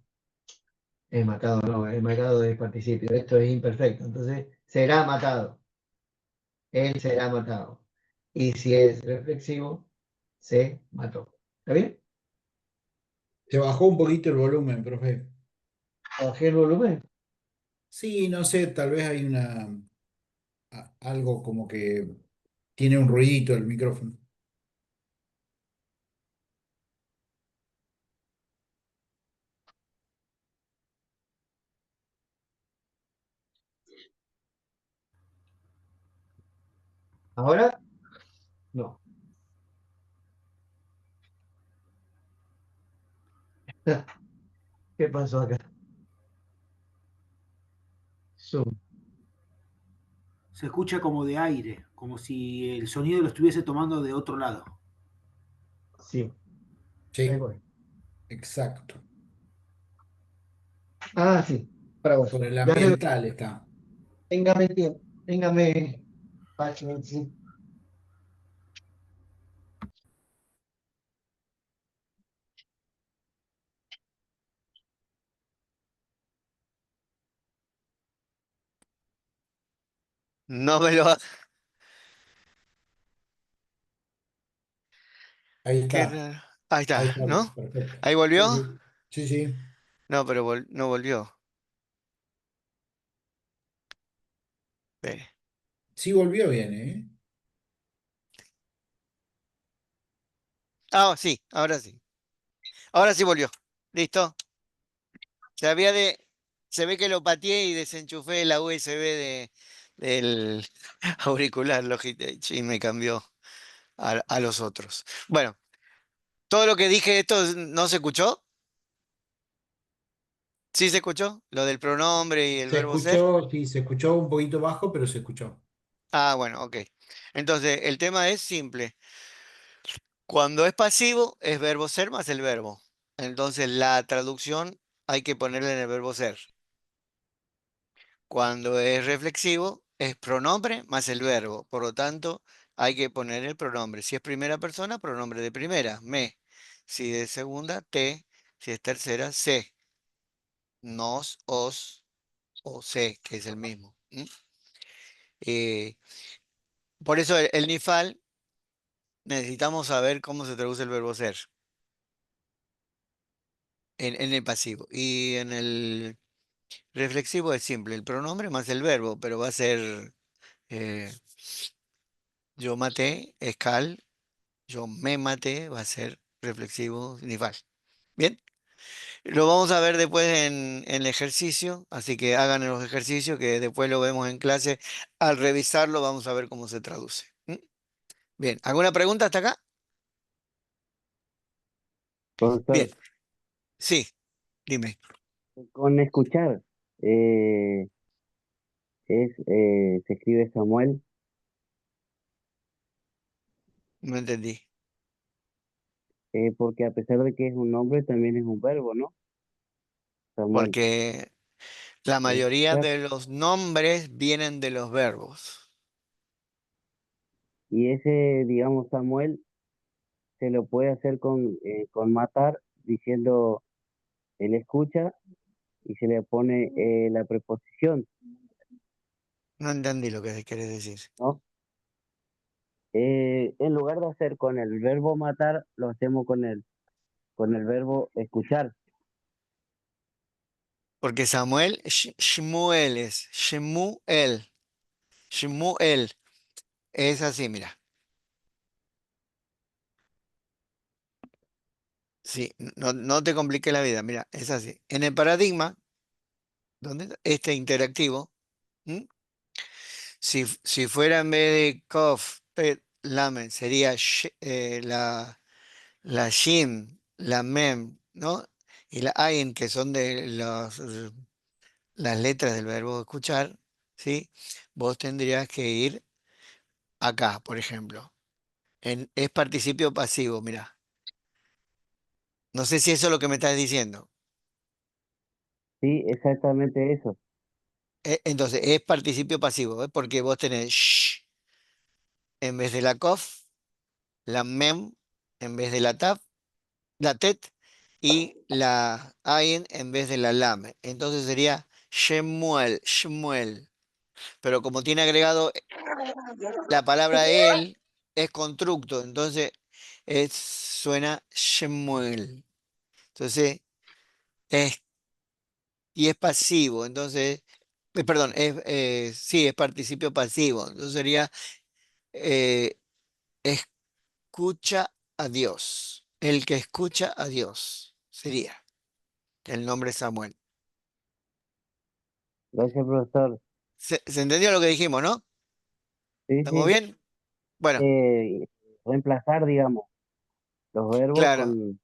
es matado, no, es matado de participio, esto es imperfecto, entonces será matado, él será matado. Y si es reflexivo, se mató. ¿Está bien? Se bajó un poquito el volumen, profe. Bajé el volumen. Sí, no sé, tal vez hay algo como que tiene un ruidito el micrófono. ¿Ahora? No. ¿Qué pasó acá? Zoom. Se escucha como de aire, como si el sonido lo estuviese tomando de otro lado. Sí, ahí Sí, voy. exacto. Ah, sí, para vos. Por el Ya sé, ambiental está. téngame tiempo, téngame paciencia. no me lo... Ahí Qué está. raro. Ahí Ahí está, está, ¿no? perfecto. ¿Ahí Sí, volvió? sí, sí, sí. No, pero no volvió. Espere. Sí volvió bien, ¿eh? Ah, sí, ahora sí. Ahora sí volvió. ¿Listo? Se había de, se ve que lo pateé y desenchufé la USB del auricular Logitech y me cambió a los otros. Bueno, todo lo que dije, ¿esto no se escuchó? ¿Sí se escuchó? Lo del pronombre y el Se verbo ser. escuchó, sí, se escuchó un poquito bajo, pero se escuchó. Ah, bueno, ok. Entonces, el tema es simple. Cuando es pasivo, es verbo ser más el verbo. Entonces, la traducción hay que ponerle en el verbo ser. Cuando es reflexivo, es pronombre más el verbo. Por lo tanto, hay que poner el pronombre. Si es primera persona, pronombre de primera, me. Si es segunda, te. Si es tercera, se. Nos, os o se, que es el mismo. ¿M? Eh, por eso el nifal necesitamos saber cómo se traduce el verbo ser en el pasivo. Y en el reflexivo es simple, el pronombre más el verbo, pero va a ser eh, yo maté, escal, yo me maté, va a ser reflexivo nifal. Bien, lo vamos a ver después en el ejercicio, así que hagan los ejercicios que después lo vemos en clase. Al revisarlo vamos a ver cómo se traduce. Bien, ¿alguna pregunta hasta acá? Bien, Profesor, sí, dime, con escuchar, eh, se escribe Samuel, no entendí. porque a pesar de que es un nombre, también es un verbo, ¿no? Samuel. Porque la mayoría Escuchar. de los nombres vienen de los verbos. Y ese, digamos, Samuel, se lo puede hacer con matar, diciendo él escucha y se le pone la preposición, No entendí lo que querés decir. ¿no? En lugar de hacer con el verbo matar, lo hacemos con el verbo escuchar. Porque Samuel, Shmuel es, Shmuel, Shmuel. Es así, mira. Sí, no te compliques la vida, mira, es así. En el paradigma, donde este interactivo, ¿m? Si fuera en vez de kof, pet, lamen, sería la shin, la mem, ¿no? Y la ayin, que son de las letras del verbo escuchar, ¿sí? Vos tendrías que ir acá, por ejemplo. Es participio pasivo, mira. No sé si eso es lo que me estás diciendo. Sí, exactamente eso. Entonces, es participio pasivo, ¿eh? Porque vos tenés sh en vez de la kof, la mem en vez de la taf, la tet y la ayin en vez de la lame. Entonces sería Shemuel, Shmuel. Pero como tiene agregado la palabra él, es constructo, entonces suena Shemuel. Entonces, es, y es pasivo, entonces, perdón, sí, es participio pasivo. Entonces sería eh, escucha a Dios. El que escucha a Dios sería el nombre Samuel. Gracias, profesor. ¿Se entendió lo que dijimos, no? Sí, ¿Estamos sí. bien? Bueno, Eh, Reemplazar, digamos, los verbos claro, con lo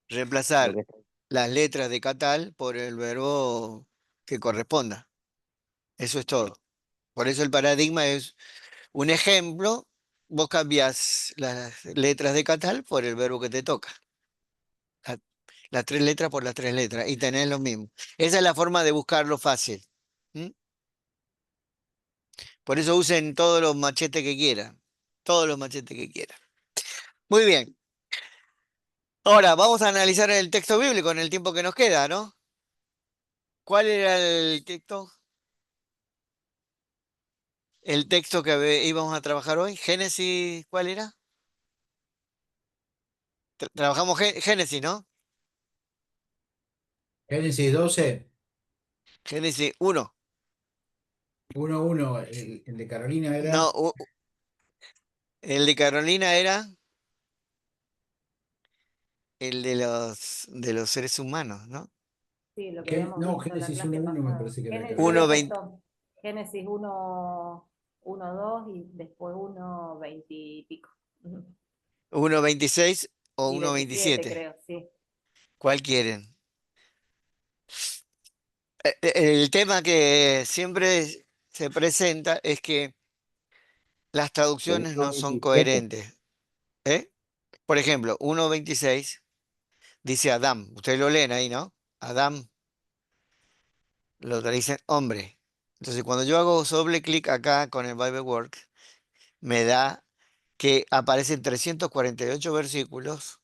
reemplazar que está. las letras de Catal por el verbo que corresponda. Eso es todo. Por eso el paradigma es un ejemplo. Vos cambias las letras de Catal por el verbo que te toca. La- las tres letras por las tres letras y tenés lo mismo. Esa es la forma de buscarlo fácil. ¿M? Por eso usen todos los machetes que quieran. Todos los machetes que quieran. Muy bien. Ahora vamos a analizar el texto bíblico en el tiempo que nos queda, ¿no? ¿Cuál era el texto? El texto que íbamos a trabajar hoy. Génesis, ¿cuál era? Trabajamos Génesis, ¿no? Génesis 12, Génesis 1. 1:1, el de Carolina No, era. el de Carolina era el de los seres humanos, ¿no? Sí, lo que habíamos No, visto en la Génesis clase 1:1 me pasada. parece que era de Génesis había 1, Carolina. 20, puesto Génesis 1, 2 y después 1, 20 y pico. Ujú. 1:26 o Y 27 1:27. creo, sí. ¿Cuál quieren? El tema que siempre se presenta es que las El traducciones no son 1:27. coherentes. ¿Eh? Por ejemplo, 1:26 dice Adam. Ustedes lo leen ahí, ¿no? Adam lo traducen hombre. Entonces, cuando yo hago doble clic acá con el Bible Work, me da que aparecen 348 versículos,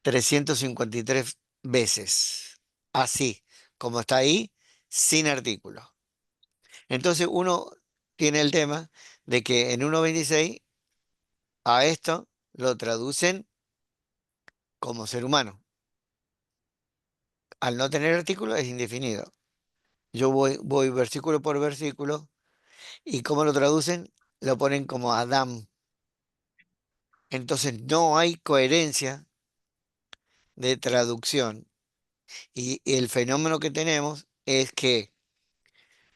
353 veces. Así, como está ahí, sin artículo. Entonces, uno tiene el tema de que en 1:26 a esto lo traducen como ser humano. Al no tener artículo es indefinido. Yo voy versículo por versículo y ¿cómo lo traducen? Lo ponen como Adam. Entonces no hay coherencia de traducción. Y el fenómeno que tenemos es que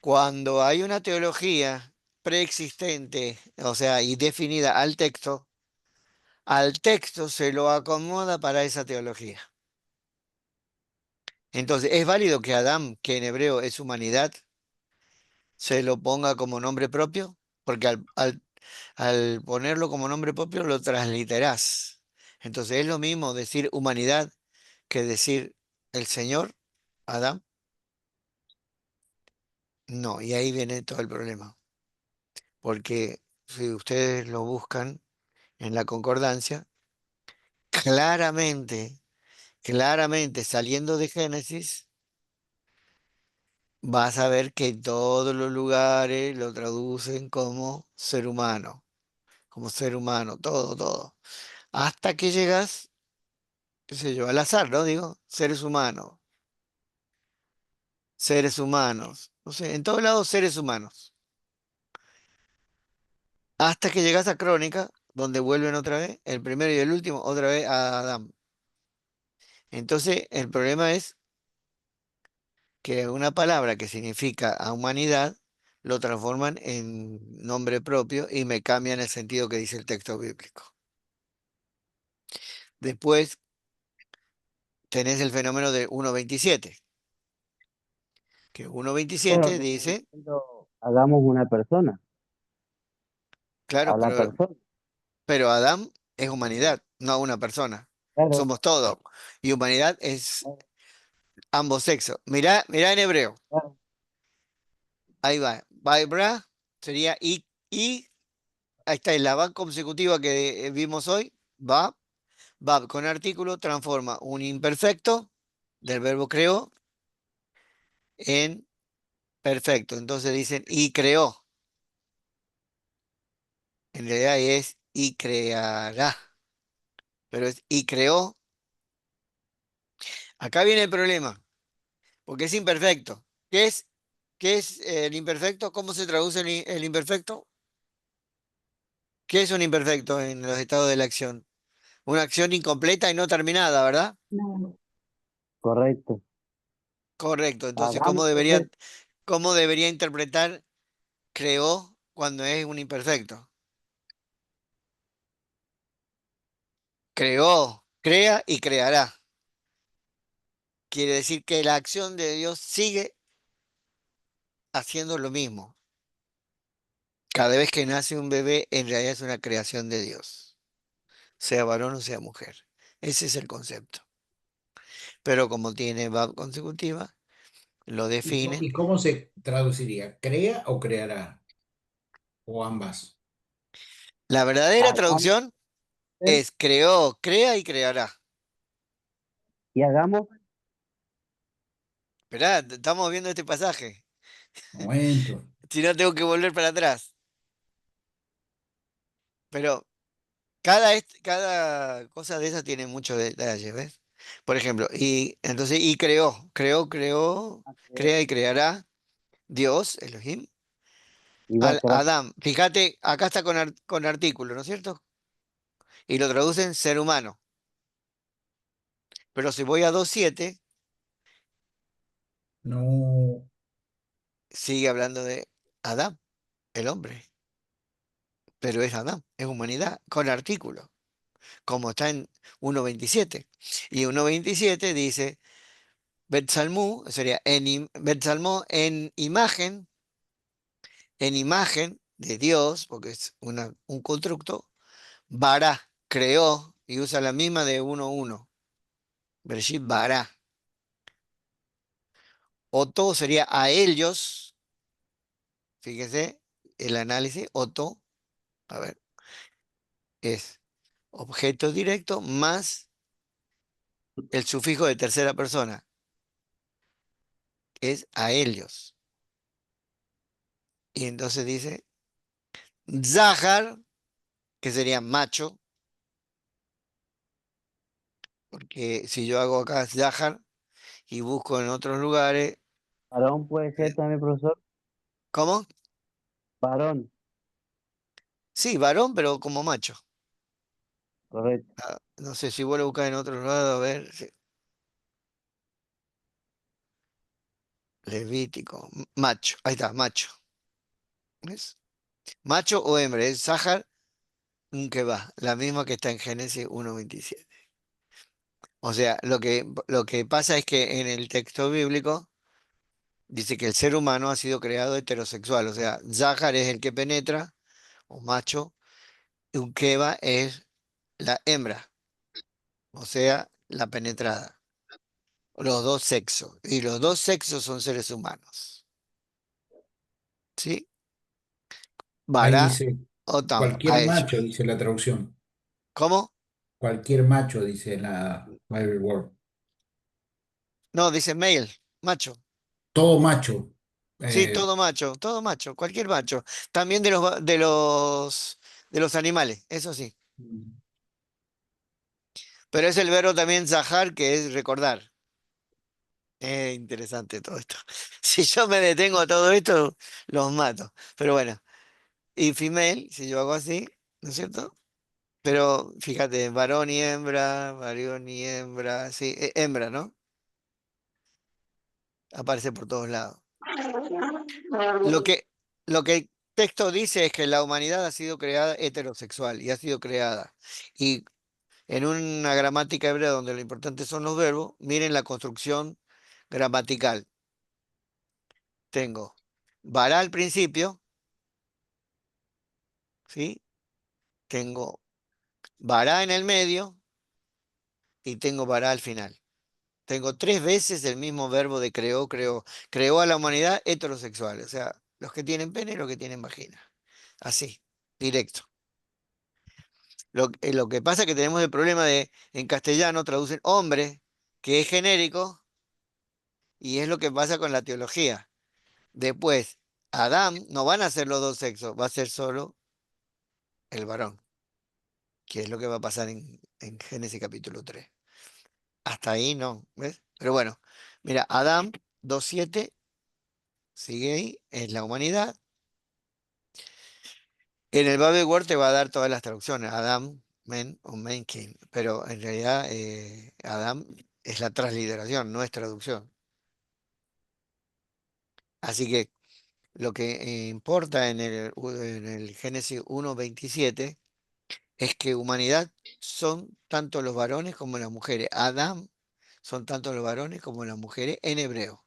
cuando hay una teología preexistente, o sea, y definida al texto se lo acomoda para esa teología. Entonces, ¿es válido que Adam, que en hebreo es humanidad, se lo ponga como nombre propio? Porque al ponerlo como nombre propio lo transliterás. Entonces, ¿es lo mismo decir humanidad que decir el Señor, Adam? No, y ahí viene todo el problema. Porque si ustedes lo buscan en la concordancia, claramente, claramente saliendo de Génesis, vas a ver que en todos los lugares lo traducen como ser humano, todo, todo. Hasta que llegas, qué sé yo, al azar, ¿no? Digo, seres humanos, no sé, en todos lados seres humanos. Hasta que llegas a Crónica, donde vuelven otra vez, el primero y el último, otra vez a Adán. Entonces, el problema es que una palabra que significa a humanidad lo transforman en nombre propio y me cambian el sentido que dice el texto bíblico. Después tenés el fenómeno de 1:27, que Claro, 1:27 dice, diciendo, hagamos una persona, claro, a la persona. pero Adán es humanidad, no una persona. Claro, Somos todo. Y humanidad es claro, ambos sexos. Mirá en hebreo. claro. Ahí va. Vaibra sería y. Ahí está, en la va consecutiva que vimos hoy. Va con artículo, transforma un imperfecto del verbo creó en perfecto. Entonces dicen y creó. En realidad es y creará. Pero es y creó. Acá viene el problema, porque es imperfecto. ¿Qué es el imperfecto? ¿Cómo se traduce el imperfecto? ¿Qué es un imperfecto en los estados de la acción? Una acción incompleta y no terminada, ¿verdad? No. Correcto. Correcto. Entonces, Hagamos entonces, cómo debería interpretar creó cuando es un imperfecto? Creó, crea y creará. Quiere decir que la acción de Dios sigue haciendo lo mismo. Cada vez que nace un bebé, en realidad es una creación de Dios, sea varón o sea mujer. Ese es el concepto. Pero como tiene verb consecutiva, lo definen. ¿Y cómo se traduciría? ¿Crea o creará? ¿O ambas? La verdadera hagamos traducción es creó, crea y creará. y hagamos, Esperá, estamos viendo este pasaje. Momento. Si no, tengo que volver para atrás. Pero Cada cosa de esas tiene muchos detalles, ¿ves? Por ejemplo, y entonces, y Creo. crea y creará Dios, Elohim, Y al Batra. Adán. Fíjate, acá está con artículo, ¿no es cierto? Y lo traducen ser humano. Pero si voy a 2.7, No, sigue hablando de Adán, el hombre. Pero es Adán, es humanidad, con artículo, como está en 1.27. Y 1.27 dice, Betsalmú, sería Betsalmó en imagen de Dios, porque es un constructo, Bará, creó, y usa la misma de 1.1. Bereshit Bará. Oto sería a ellos, fíjese, el análisis, Oto, a ver, es objeto directo más el sufijo de tercera persona, es a ellos. Y entonces dice, Zahar, que sería macho, porque si yo hago acá Zahar y busco en otros lugares, Varón puede ser eh, también, profesor. ¿cómo? Varón, Sí, varón, pero como macho. correcto. Ah, no sé si vuelvo a buscar en otro lado, a ver, sí, Levítico, macho, ahí está, macho. ¿Ves? Macho o hembra, es Zahar, un que va, la misma que está en Génesis 1.27. O sea, lo que pasa es que en el texto bíblico dice que el ser humano ha sido creado heterosexual, o sea, Zahar es el que penetra, o macho, y Unkeba es la hembra, o sea, la penetrada. Los dos sexos, y los dos sexos son seres humanos, ¿sí? ahí Vara dice o tam, cualquier a ellos. macho, dice la traducción. ¿Cómo? Cualquier macho, dice la Bible Word. No, dice male, macho. Todo macho. Sí, Eh, todo macho, cualquier macho. También de los animales, eso sí. Pero es el verbo también zahar, que es recordar. Es interesante todo esto. Si yo me detengo a todo esto, los mato. Pero bueno, y female, si yo hago así, ¿no es cierto? Pero fíjate, varón y hembra, sí, hembra, ¿no? Aparece por todos lados. Lo que, lo que el texto dice es que la humanidad ha sido creada heterosexual y ha sido creada. Y en una gramática hebrea donde lo importante son los verbos, miren la construcción gramatical. Tengo vará al principio, ¿sí? Tengo vará en el medio y tengo vará al final. Tengo tres veces el mismo verbo de creó a la humanidad heterosexual, o sea, los que tienen pene y los que tienen vagina. Así, directo. Lo que pasa es que tenemos el problema de, en castellano traducen hombre, que es genérico, y es lo que pasa con la teología. Después, Adán no van a ser los dos sexos, va a ser solo el varón, que es lo que va a pasar en Génesis capítulo 3. Hasta ahí no, ¿ves? Pero bueno, mira, Adán 2.7 sigue ahí, es la humanidad. En el Bible Word te va a dar todas las traducciones, Adam, men o Menkin, pero en realidad Adam es la transliteración, no es traducción. Así que lo que importa en el Génesis 1.27 es que humanidad son tanto los varones como las mujeres. Adam son tanto los varones como las mujeres en hebreo.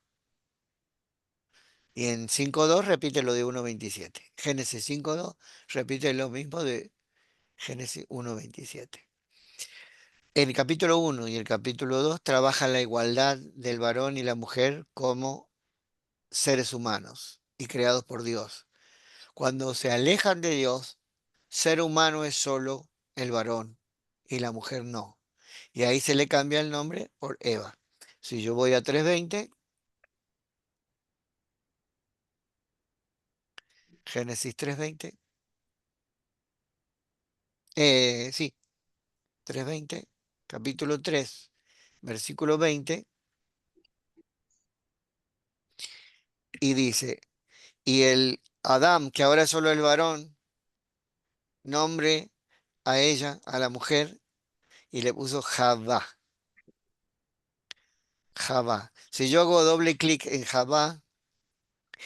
Y en 5.2 repite lo de 1.27. Génesis 5.2 repite lo mismo de Génesis 1.27. El capítulo 1 y el capítulo 2 trabajan la igualdad del varón y la mujer como seres humanos y creados por Dios. Cuando se alejan de Dios, ser humano es solo el varón y la mujer no. Y ahí se le cambia el nombre por Eva. Si yo voy a 3.20, Génesis 3.20, Sí, 3:20, capítulo 3, versículo 20, y dice, y el Adán, que ahora es solo el varón, nombre a ella, a la mujer, y le puso Javá. Javá. Si yo hago doble clic en Javá,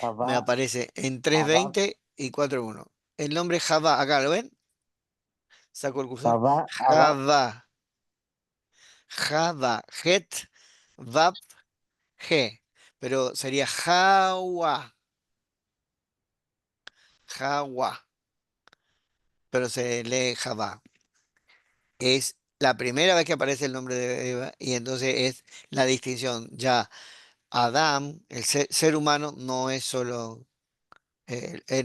me Abba, aparece en Abba, 3:20 y 4:1. El nombre Javá, acá, ¿lo ven? Saco el cursor. Abba, Javá. Java, Het, Vap, G. Pero sería Jawa, Jawa. Pero se lee Java. Es la primera vez que aparece el nombre de Eva y entonces es la distinción. Ya Adán, el ser humano, no es solo,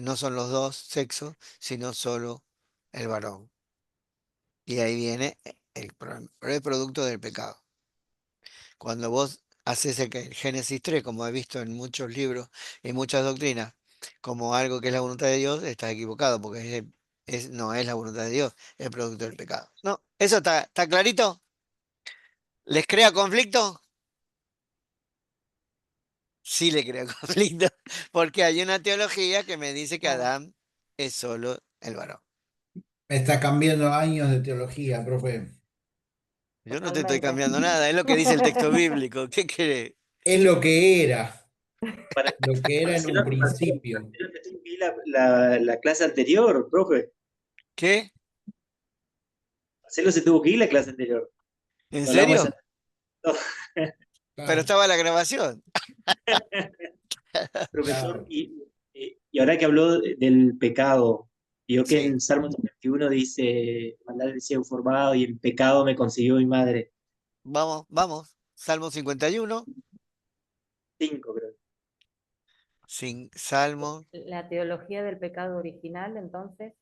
no son los dos sexos, sino solo el varón. Y ahí viene el producto del pecado. Cuando vos haces el Génesis 3, como he visto en muchos libros y muchas doctrinas, como algo que es la voluntad de Dios, estás equivocado, porque no es la voluntad de Dios, es producto del pecado. ¿No? ¿Eso está clarito? ¿Les crea conflicto? Sí le crea conflicto, porque hay una teología que me dice que Claro. Adán es solo el varón. Me está cambiando años de teología, profe. Yo no te estoy Totalmente. cambiando nada, es lo que dice el texto bíblico. ¿Qué querés? Es Para, lo que era en un Marcelo, principio. vi la clase anterior, profe. ¿Qué? Marcelo se tuvo que ir la clase anterior. ¿En Hablamos serio? esa. No, Pero Claro, estaba la grabación. profesor, claro. y ahora que habló del pecado, vio que Sí, en Salmo 31 dice, maldad deseo formado y en pecado me consiguió mi madre. vamos, vamos. Salmo 51. 5 creo. Sin Salmo, La teología del pecado original, entonces,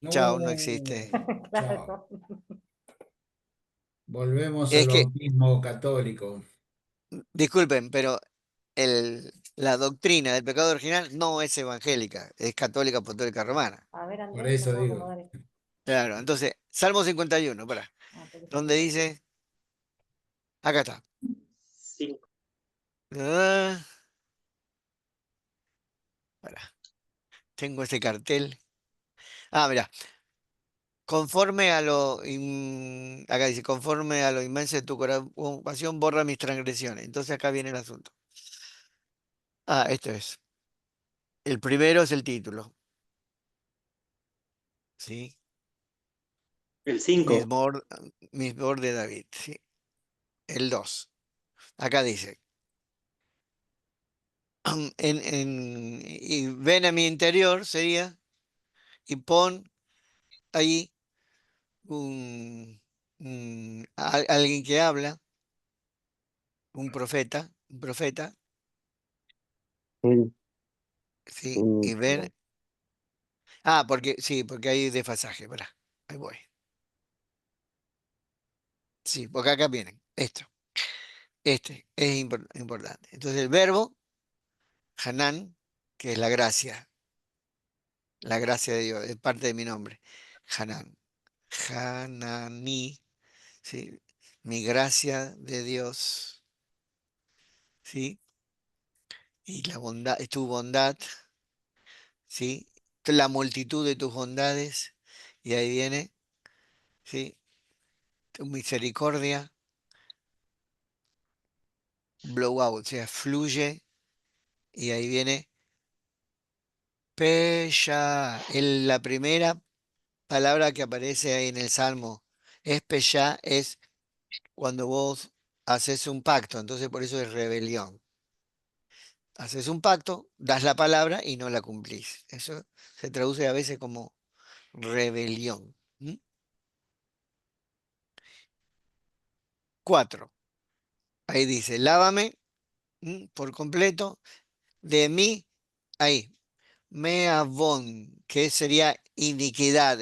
chao, no No, existe. chao. claro. Volvemos al Es que, bautismo católico. disculpen, pero la doctrina del pecado original no es evangélica, es católica apostólica romana. A ver, Por Andrés, te eso puedo digo. acomodar esto. Claro, entonces, Salmo 51, para, Ah, porque está donde muy lejos. dice, acá está. 5. Ah, pará, tengo ese cartel. Ah, mira, acá dice, conforme a lo inmenso de tu compasión, borra mis transgresiones. Entonces acá viene el asunto. Ah, esto es. El primero es el título, ¿sí? El 5. Mismor, Mismor de David, ¿sí? El 2. Acá dice, y ven a mi interior sería, y pon ahí alguien que habla, un profeta, en, ¿sí? Y ven, en, porque sí, porque hay desfasaje, pará, ahí voy. Sí, porque acá vienen, este es importante. Entonces el verbo, Hanán, que es la gracia de Dios, es parte de mi nombre, Hanán, Hananí, ¿sí? Mi gracia de Dios, ¿sí? Y la bondad, tu bondad, ¿sí? La multitud de tus bondades, y ahí viene, ¿sí? Tu misericordia, blowout, o sea, fluye, y ahí viene Pesha, la primera palabra que aparece ahí en el Salmo es Pesha, es cuando vos haces un pacto, entonces por eso es rebelión. Haces un pacto, das la palabra y no la cumplís. Eso se traduce a veces como rebelión. ¿Mm? 4. Ahí dice, lávame por completo de mí, ahí, me avon, que sería iniquidad.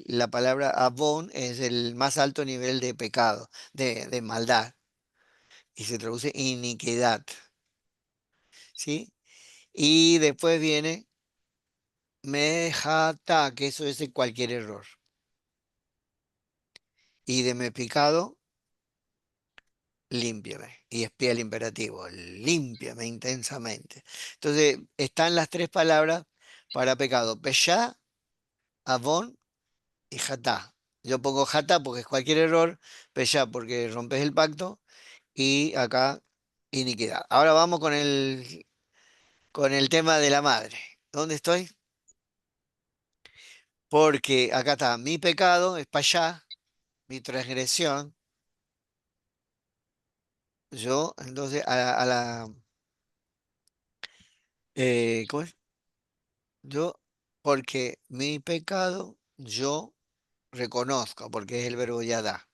La palabra avon es el más alto nivel de pecado, de maldad, y se traduce iniquidad. ¿Sí? Y después viene me jata, que eso es de cualquier error. y de mi pecado, límpiame. Y espía el imperativo, límpiame intensamente. Entonces, están las tres palabras para pecado: peshá, avón y jatá. Yo pongo jatá porque es cualquier error, peshá porque rompes el pacto, y acá iniquidad. Ahora vamos con el tema de la madre. ¿Dónde estoy? Porque acá está, mi pecado es payá, mi transgresión. Yo, entonces, ¿cómo es? Yo, porque mi pecado, yo reconozco, porque es el verbo yadá,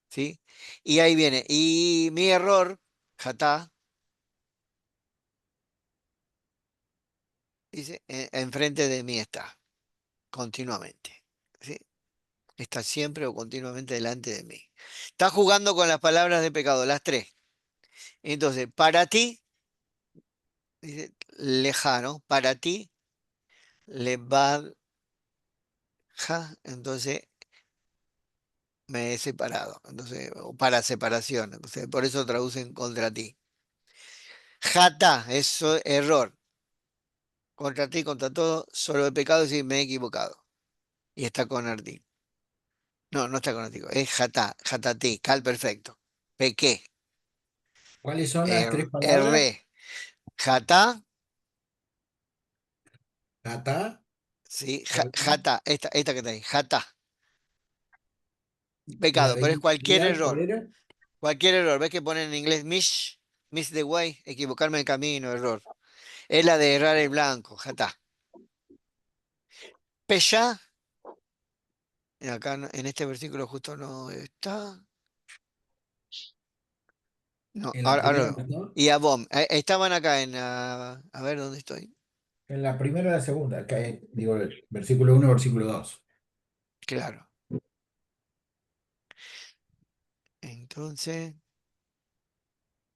¿sí? Y ahí viene, y mi error, jatá, dice, enfrente de mí está, continuamente, ¿sí? Está siempre o continuamente delante de mí. Está jugando con las palabras de pecado, las tres. Entonces, para ti, dice, lejano, para ti, levadja, entonces me he separado, entonces, o para separación, entonces, por eso traducen contra ti. Jata, eso es error. Contra ti, contra todo, solo he pecado, y me he equivocado. Y está con Arti. No, no está con Arti, es jata, jatatí, cal perfecto. Pequé, ¿Cuáles son las tres palabras? erré. Jata, Gata, sí, ¿cuál más? jata, esta que está ahí, jata, ¿Y la pecado, de pero es cualquier iniquidad, cuál error. era? Cualquier error. ¿Ves que ponen en inglés miss the way? Equivocarme el camino, error. Es la de errar el blanco, jata. Pesha, acá en este versículo justo no está. No, En la primera ahora no no. está. Y Abom. Estaban acá en, a ver dónde estoy. En la primera y la segunda, digo, el versículo 1, versículo 2. Claro. Entonces,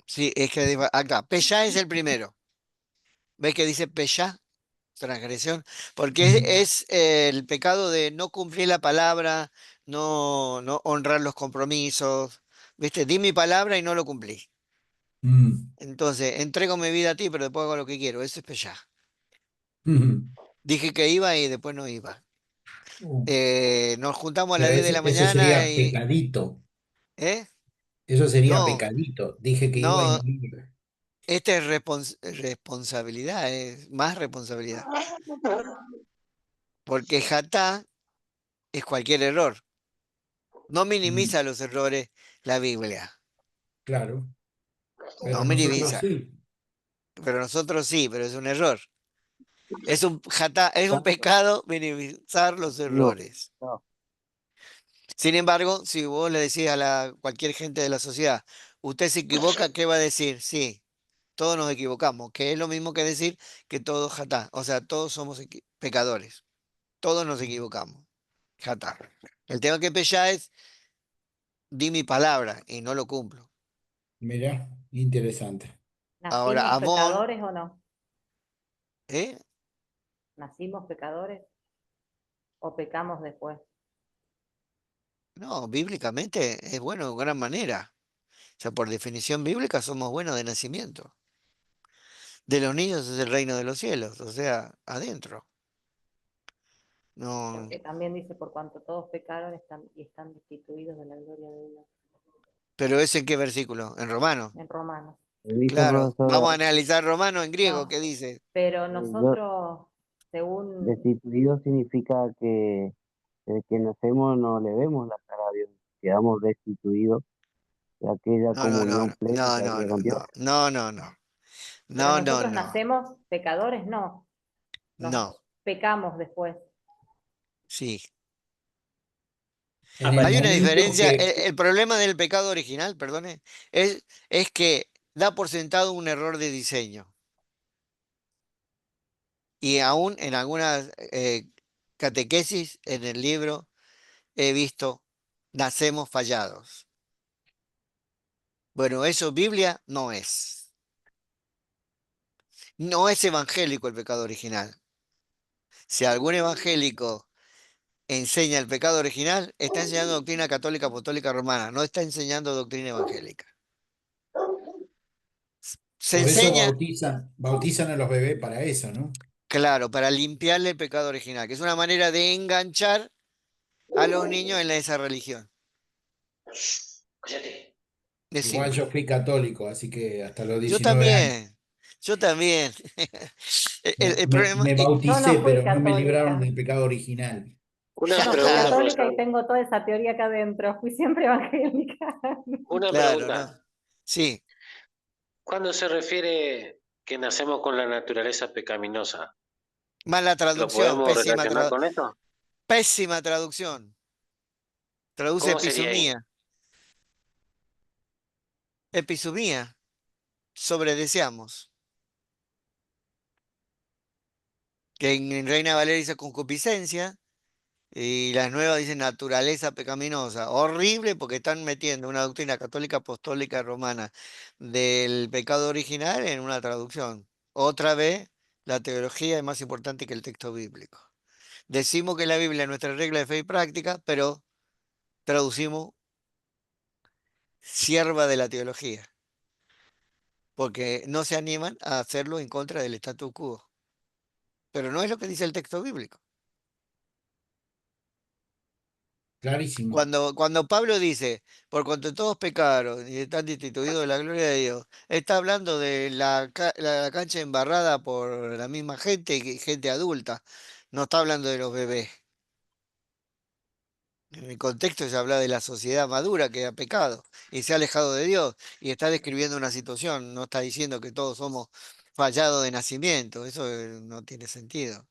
sí, es que acá. Pesha es el primero. ¿Ves que dice Pesha? Transgresión. Porque es el pecado de no cumplir la palabra, no honrar los compromisos. ¿Viste? Di mi palabra y no lo cumplí. Entonces, entrego mi vida a ti, pero después hago lo que quiero. Eso es Pesha. Dije que iba y después no iba. Nos juntamos a las Pero 10 de la eso mañana sería y... pecadito. ¿Eh? Eso sería No, pecadito. Dije que iba y no, no iba. esta es responsabilidad, es más responsabilidad. Porque jatá es cualquier error. No Mm, minimiza los errores la Biblia. claro, No pero nosotros minimiza. sí. Pero nosotros sí, pero es un error. Es un pecado minimizar los No, errores. no, Sin embargo, si vos le decís a cualquier gente de la sociedad, usted se equivoca, ¿qué va a decir? Sí, todos nos equivocamos, que es lo mismo que decir que todos jatá, o sea, todos somos pecadores, todos nos equivocamos, jatá. El tema que pella es, di mi palabra y no lo cumplo. Mirá, interesante. Ahora, ¿Nacimos Amón, pecadores o no? ¿eh? ¿Nacimos pecadores o pecamos después? No, bíblicamente es bueno de gran manera. O sea, por definición bíblica somos buenos de nacimiento. De los niños es el reino de los cielos, o sea, adentro. No, Porque también dice, por cuanto todos pecaron y están destituidos de la gloria de Dios, pero ¿es en qué versículo? En Romano. en Romanos. dice el Claro, vamos a profesor, analizar Romano en griego, ¿qué No, dice? pero yo, nosotros, según, destituido significa que desde que nacemos no le vemos la cara a Dios, quedamos destituidos de aquella No, no, no, comunión plena no, que no, había no, con Dios. no, no, no, no, pero no, no, nosotros no, nacemos pecadores, no, nos no, pecamos después. sí. En el Hay una momento diferencia, que, el problema del pecado original, perdone, es que da por sentado un error de diseño. Y aún en algunas catequesis en el libro he visto, nacemos fallados. Bueno, eso Biblia no es. No es evangélico el pecado original. Si algún evangélico enseña el pecado original, está enseñando doctrina católica apostólica romana, no está enseñando doctrina evangélica. Se Por eso enseña, bautizan a los bebés para eso, ¿no? claro, para limpiarle el pecado original, que es una manera de enganchar a los niños en esa religión. Igual Decime. yo fui católico, así que hasta los Yo 19 años también, yo también. El problema, me Yo no bauticé, fui pero no me libraron católica. del pecado original. Yo Una no fui pregunta, católica y profesor. tengo toda esa teoría acá adentro. Fui siempre evangélica. Una claro, ¿no? pregunta. Sí, ¿Cuándo se refiere que nacemos con la naturaleza pecaminosa? mala ¿Lo traducción, podemos relacionar con esto? pésima traducción. Traduce ¿Cómo sería ahí? episumía. Episumía, sobredeseamos. Que en Reina Valeria dice concupiscencia y las nuevas dicen naturaleza pecaminosa. Horrible porque están metiendo una doctrina católica apostólica romana del pecado original en una traducción. Otra vez, la teología es más importante que el texto bíblico. Decimos que la Biblia es nuestra regla de fe y práctica, pero traducimos sierva de la teología, porque no se animan a hacerlo en contra del statu quo. Pero no es lo que dice el texto bíblico. Clarísimo. Cuando Pablo dice, por cuanto todos pecaron y están destituidos de la gloria de Dios, está hablando de la cancha embarrada por la misma gente, gente adulta. No está hablando de los bebés. En el contexto se habla de la sociedad madura que ha pecado y se ha alejado de Dios y está describiendo una situación, no está diciendo que todos somos fallados de nacimiento, eso no tiene sentido.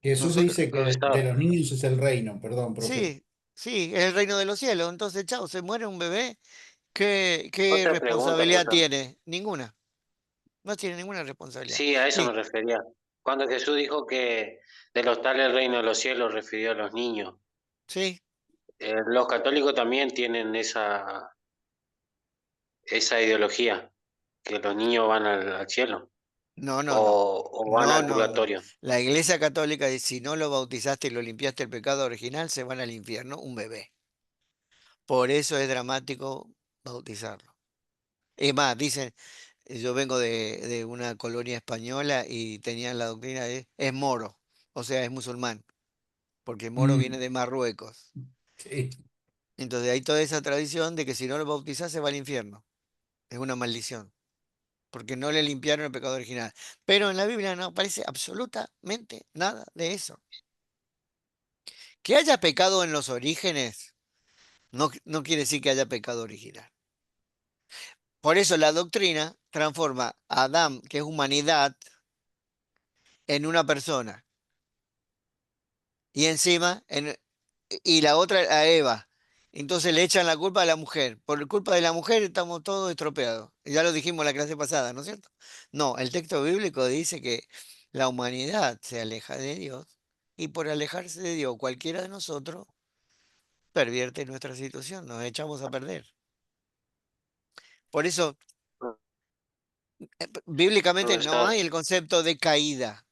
Jesús Nosotros, dice que de Profesor, los niños es el reino, perdón, profe. sí, sí, es el reino de los cielos, entonces, chao, se muere un bebé, ¿qué otra pregunta, responsabilidad profesor. tiene? Ninguna, no tiene ninguna responsabilidad. Sí, a eso me Sí, refería. Cuando Jesús dijo que de los tales el reino de los cielos refirió a los niños. sí, Los católicos también tienen esa ideología, que los niños van al cielo no, no, no, o van no, al no, no. purgatorio. La Iglesia Católica dice, si no lo bautizaste y lo limpiaste el pecado original, se van al infierno, un bebé. Por eso es dramático bautizarlo. Es más, dicen, yo vengo de una colonia española y tenían la doctrina de, es moro, o sea, es musulmán, porque moro viene Mm, de Marruecos. sí. Entonces hay toda esa tradición de que si no lo bautizás se va al infierno. Es una maldición, porque no le limpiaron el pecado original. Pero en la Biblia no aparece absolutamente nada de eso. Que haya pecado en los orígenes no quiere decir que haya pecado original. Por eso la doctrina transforma a Adán, que es humanidad, en una persona. Y encima, y la otra a Eva. Entonces le echan la culpa a la mujer. Por culpa de la mujer estamos todos estropeados. Ya lo dijimos la clase pasada, ¿no es cierto? No, el texto bíblico dice que la humanidad se aleja de Dios y por alejarse de Dios cualquiera de nosotros pervierte nuestra situación, nos echamos a perder. Por eso, bíblicamente no Profesor, hay el concepto de caída,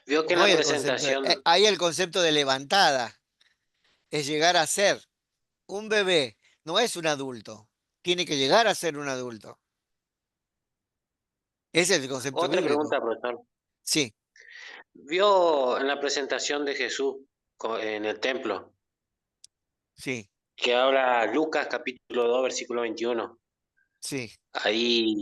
vio que en no la hay el concepto, presentación, hay el concepto de levantada, es llegar a ser. Un bebé no es un adulto, tiene que llegar a ser un adulto. Ese es el concepto otra bíblico. pregunta, profesor. Sí, Vio en la presentación de Jesús en el templo, sí, que habla Lucas capítulo 2 versículo 21. sí. Ahí,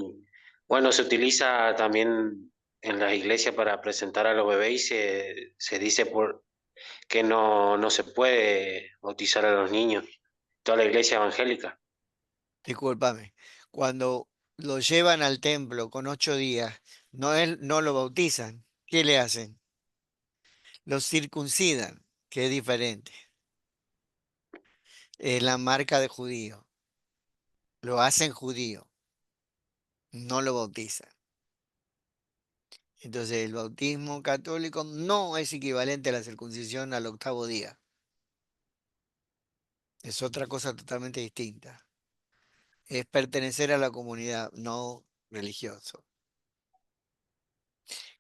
bueno, se utiliza también en las iglesias para presentar a los bebés y se dice que no se puede bautizar a los niños. Toda la iglesia evangélica. Discúlpame. Cuando lo llevan al templo con 8 días, no lo bautizan. ¿Qué le hacen? Lo circuncidan, que es diferente. Es la marca de judío. Lo hacen judío, no lo bautizan. Entonces el bautismo católico no es equivalente a la circuncisión al 8.º día. Es otra cosa totalmente distinta. Es pertenecer a la comunidad, no religioso.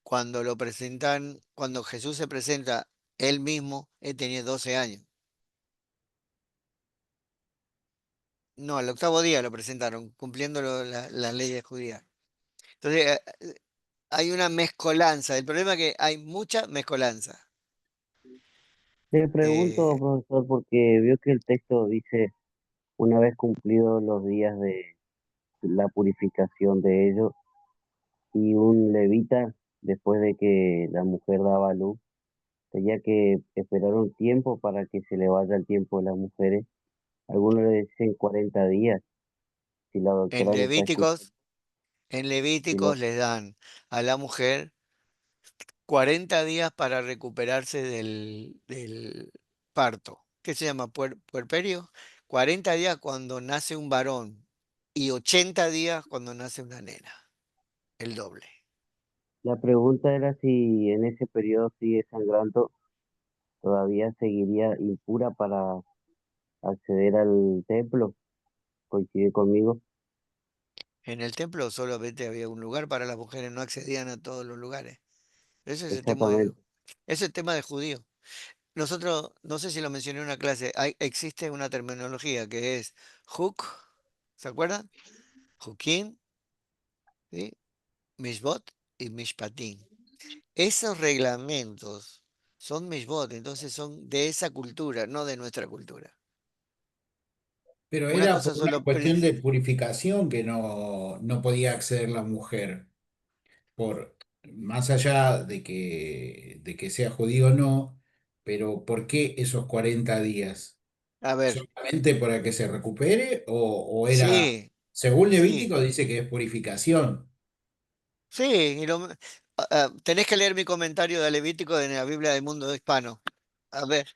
cuando lo presentan, cuando Jesús se presenta él mismo, él tenía 12 años. No, al octavo día lo presentaron, cumpliendo las leyes judías. Entonces, hay una mezcolanza. El problema es que hay mucha mezcolanza. Le pregunto, Eh, profesor, porque veo que el texto dice, una vez cumplidos los días de la purificación de ellos, y un levita, después de que la mujer daba a luz, tenía que esperar un tiempo para que se le vaya el tiempo de las mujeres. Algunos le dicen 40 días, si la en doctora me está escuchando. Levíticos, en Si Levíticos lo- les dan a la mujer 40 días para recuperarse del parto. ¿Qué se llama? Puerperio. 40 días cuando nace un varón y 80 días cuando nace una nena. El doble. la pregunta era si en ese periodo sigue sangrando, todavía seguiría impura para acceder al templo. ¿Coincide conmigo? En el templo solamente había un lugar para las mujeres, no accedían a todos los lugares. Ese es Exactamente. ese es el tema de judío. Nosotros, no sé si lo mencioné en una clase, existe una terminología que es huk, ¿se acuerdan? Hukim, ¿sí? Mishbot y Mishpatim. Esos reglamentos son Mishbot, entonces son de esa cultura, no de nuestra cultura. Pero Una era cosa por son una los cuestión de purificación que no podía acceder la mujer. Por, más allá de que sea judío o no, pero ¿por qué esos 40 días? A ver, ¿Solamente para que se recupere o era, sí, según sí, Levítico dice que es purificación? sí, tenés que leer mi comentario de Levítico de la Biblia del mundo hispano. A ver,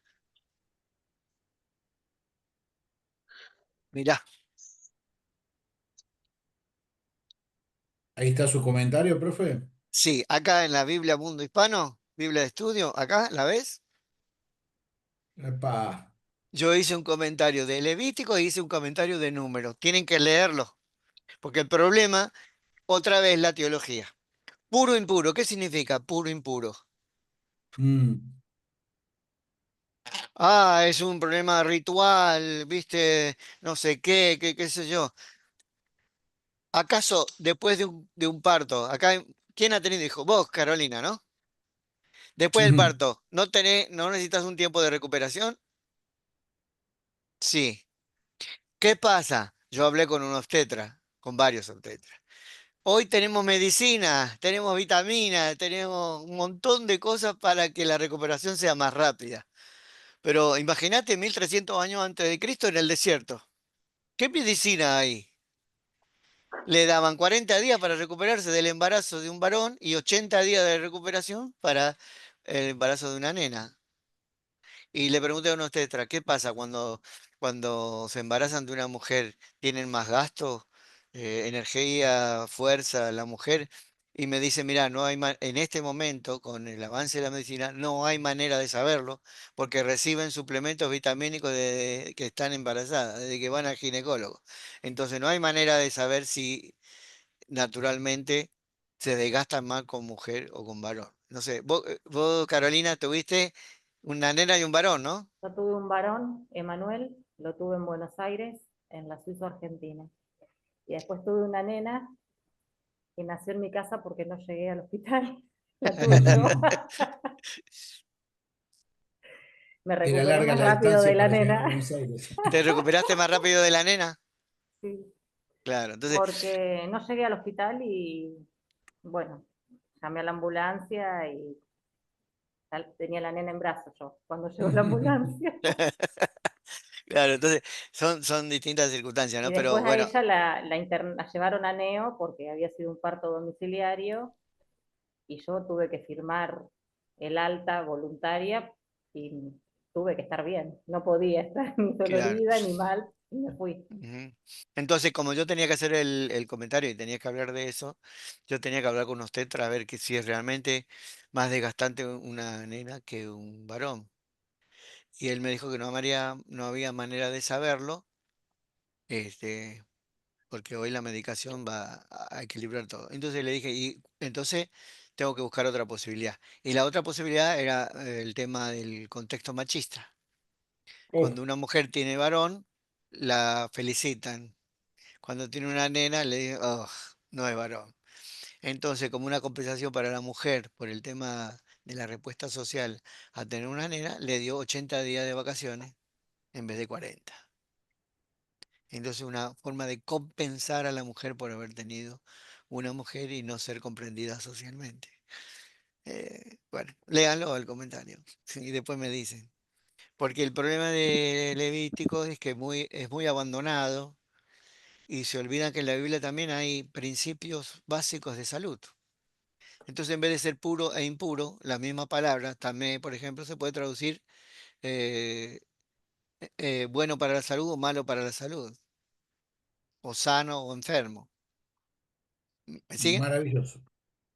mirá. Ahí está su comentario, profe. Sí, acá en la Biblia Mundo Hispano, Biblia de Estudio, acá, ¿la ves? Epa. Yo hice un comentario de Levítico y hice un comentario de Números. Tienen que leerlo, porque el problema, otra vez, la teología. Puro impuro, ¿qué significa puro impuro? Mm. Ah, es un problema ritual, viste, no sé qué, qué sé yo. ¿Acaso después de un parto, acá, ¿quién ha tenido hijo? Vos, Carolina, ¿no? Después del parto, no necesitas un tiempo de recuperación? Sí. ¿Qué pasa? Yo hablé con un obstetra, con varios obstetras. Hoy tenemos medicina, tenemos vitaminas, tenemos un montón de cosas para que la recuperación sea más rápida. Pero imagínate 1300 años antes de Cristo en el desierto. ¿Qué medicina hay? Le daban 40 días para recuperarse del embarazo de un varón y 80 días de recuperación para el embarazo de una nena. Y le pregunté a una obstetra, ¿qué pasa cuando se embarazan de una mujer? ¿Tienen más gastos, energía, fuerza la mujer? Y me dice, mira, no hay en este momento, con el avance de la medicina, no hay manera de saberlo, porque reciben suplementos vitamínicos de que están embarazadas, desde que van al ginecólogo. Entonces no hay manera de saber si naturalmente se desgastan más con mujer o con varón. No sé, vos, Carolina, tuviste una nena y un varón, ¿no? Yo tuve un varón, Emanuel, lo tuve en Buenos Aires, en la Suiza Argentina. Y después tuve una nena que nació en mi casa porque no llegué al hospital. La tuve yo. Me Era recuperé larga más la rápido de distancia la para llegar a nena. Buenos Aires. ¿Te recuperaste más rápido de la nena? Sí, Claro, entonces, porque no llegué al hospital y, bueno, llamé a la ambulancia y tenía la nena en brazos yo cuando llegó la ambulancia. claro, entonces son distintas circunstancias, Y ¿no? Pero después a bueno, ella la llevaron a Neo porque había sido un parto domiciliario y yo tuve que firmar el alta voluntaria y tuve que estar bien. No podía estar ni claro. dolorida ni mal y me fui. Ujú. Entonces, como yo tenía que hacer el comentario y tenía que hablar de eso, yo tenía que hablar con usted para ver que si es realmente más desgastante una nena que un varón. Y él me dijo que no había manera de saberlo, este, porque hoy la medicación va a equilibrar todo. Entonces le dije, y entonces tengo que buscar otra posibilidad. Y la otra posibilidad era el tema del contexto machista. Cuando una mujer tiene varón, la felicitan. Cuando tiene una nena, le dicen, oh, no es varón. Entonces, como una compensación para la mujer por el tema de la respuesta social a tener una nena, le dio 80 días de vacaciones en vez de 40. Entonces, una forma de compensar a la mujer por haber tenido una mujer y no ser comprendida socialmente. Bueno, léanlo el comentario y después me dicen. Porque el problema de Levítico es que es muy abandonado y se olvidan que en la Biblia también hay principios básicos de salud. Entonces, en vez de ser puro e impuro, la misma palabra, también, por ejemplo, se puede traducir eh, bueno para la salud o malo para la salud, o sano o enfermo. ¿Me siguen? Maravilloso.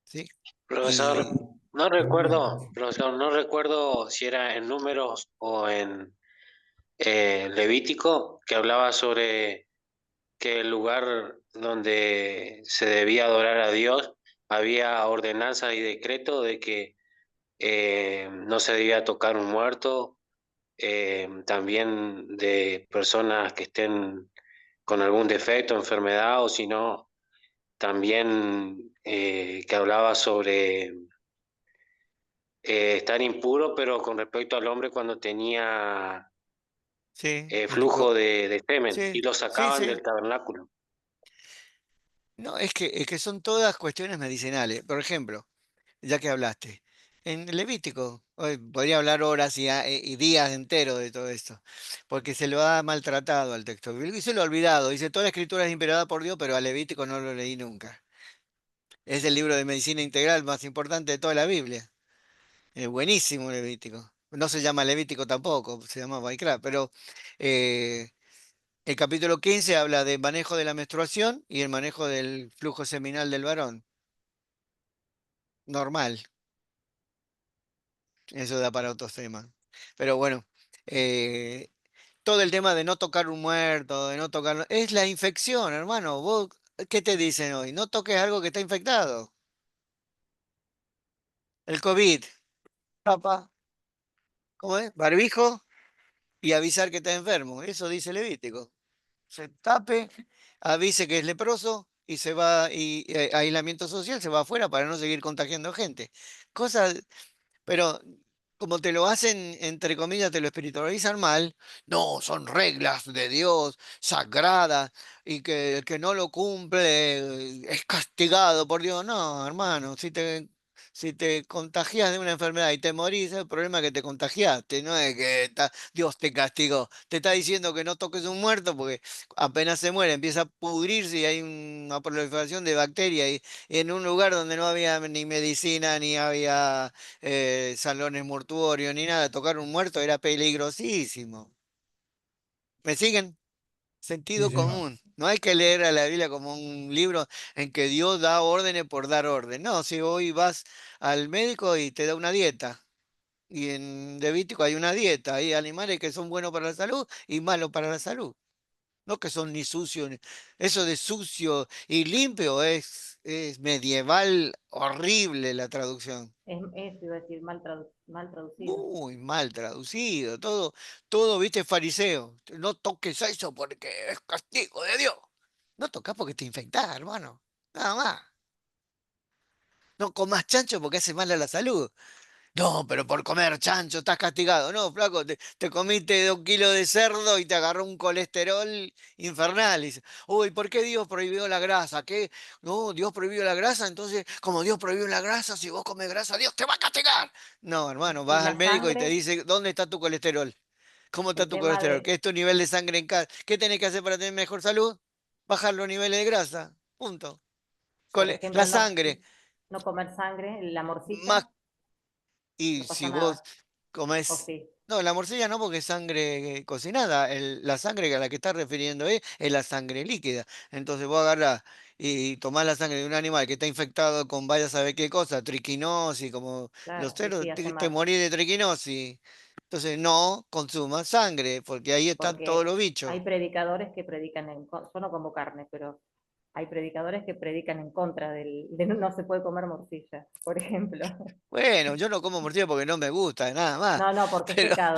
¿Sí? Profesor, Y Hermoso. profesor, no recuerdo si era en Números o en Levítico, que hablaba sobre que el lugar donde se debía adorar a Dios había ordenanzas y decretos de que no se debía tocar un muerto, también de personas que estén con algún defecto, enfermedad, o si no, también que hablaba sobre estar impuro, pero con respecto al hombre cuando tenía sí, flujo de semen y sí, lo sí, sacaban sí. del tabernáculo. No, es que son todas cuestiones medicinales. Por ejemplo, ya que hablaste, en Levítico, hoy podría hablar horas y días enteros de todo esto, porque se lo ha maltratado al texto bíblico y se lo ha olvidado. Dice, toda la escritura es inspirada por Dios, pero a Levítico no lo leí nunca. Es el libro de medicina integral más importante de toda la Biblia. Es buenísimo Levítico. No se llama Levítico tampoco, se llama Baikra, pero eh, el capítulo 15 habla de manejo de la menstruación y el manejo del flujo seminal del varón. Normal, eso da para otros temas. Pero bueno, eh, todo el tema de no tocar un muerto, de no tocar... Es la infección, hermano. ¿Vos qué te dicen hoy? No toques algo que está infectado. El COVID, tapa, ¿cómo es? Barbijo y avisar que está enfermo. Eso dice Levítico. Se tape, avise que es leproso y se va, y aislamiento social, se va afuera para no seguir contagiando gente. Cosas, pero como te lo hacen, entre comillas, te lo espiritualizan mal, no, son reglas de Dios, sagradas, y que el que no lo cumple es castigado por Dios. No, hermano, si te contagias de una enfermedad y te morís, el problema es que te contagiaste, no es que Dios te castigó. Te está diciendo que no toques un muerto porque apenas se muere, empieza a pudrirse y hay una proliferación de bacterias y en un lugar donde no había ni medicina, ni había salones mortuorios, ni nada, tocar un muerto era peligrosísimo. ¿Me siguen? Sí, Sentido señor. común. No hay que leer a la Biblia como un libro en que Dios da órdenes por dar orden. No, si hoy vas al médico y te da una dieta. Y en Levítico hay una dieta, hay animales que son buenos para la salud y malos para la salud. No que son ni sucios. Eso de sucio y limpio es medieval, horrible la traducción. Eso iba a decir mal traducido. Muy mal traducido, todo, viste, fariseo. No toques eso porque es castigo de Dios. No tocas porque te infectás, hermano. Nada más. No comas chancho porque hace mal a la salud. No, pero por comer chancho estás castigado. No, flaco, te comiste 2 kilos de cerdo y te agarró un colesterol infernal. Y dice, uy, ¿por qué Dios prohibió la grasa? ¿Qué? No, Dios prohibió la grasa, entonces, como Dios prohibió la grasa, si vos comes grasa, Dios te va a castigar. No, hermano, Y vas al la médico y te sangre, dice, ¿dónde está tu colesterol? ¿Cómo está el tu tema colesterol? ¿Qué de, es tu nivel de sangre en casa? ¿Qué tenés que hacer para tener mejor salud? Bajar los niveles de grasa. Punto. por La ejemplo, sangre, no comer sangre, la más morcilla, y no si pasa vos nada. O comés... sí, No, la morcilla no porque es sangre cocinada. La sangre a la que estás refiriendo es la sangre líquida. Entonces vos agarrás y tomás la sangre de un animal que está infectado con vaya a saber qué cosa, triquinosis, como los claro, y cerdos, sí, hace te mal. morís de triquinosis. Entonces no consumas sangre porque ahí están todos Porque los bichos. hay predicadores que predican yo no como carne, pero Hay predicadores que predican en contra de no se puede comer morcilla, por ejemplo. Bueno, yo no como morcilla porque no me gusta, nada más. No, no, porque es Pero, pecado.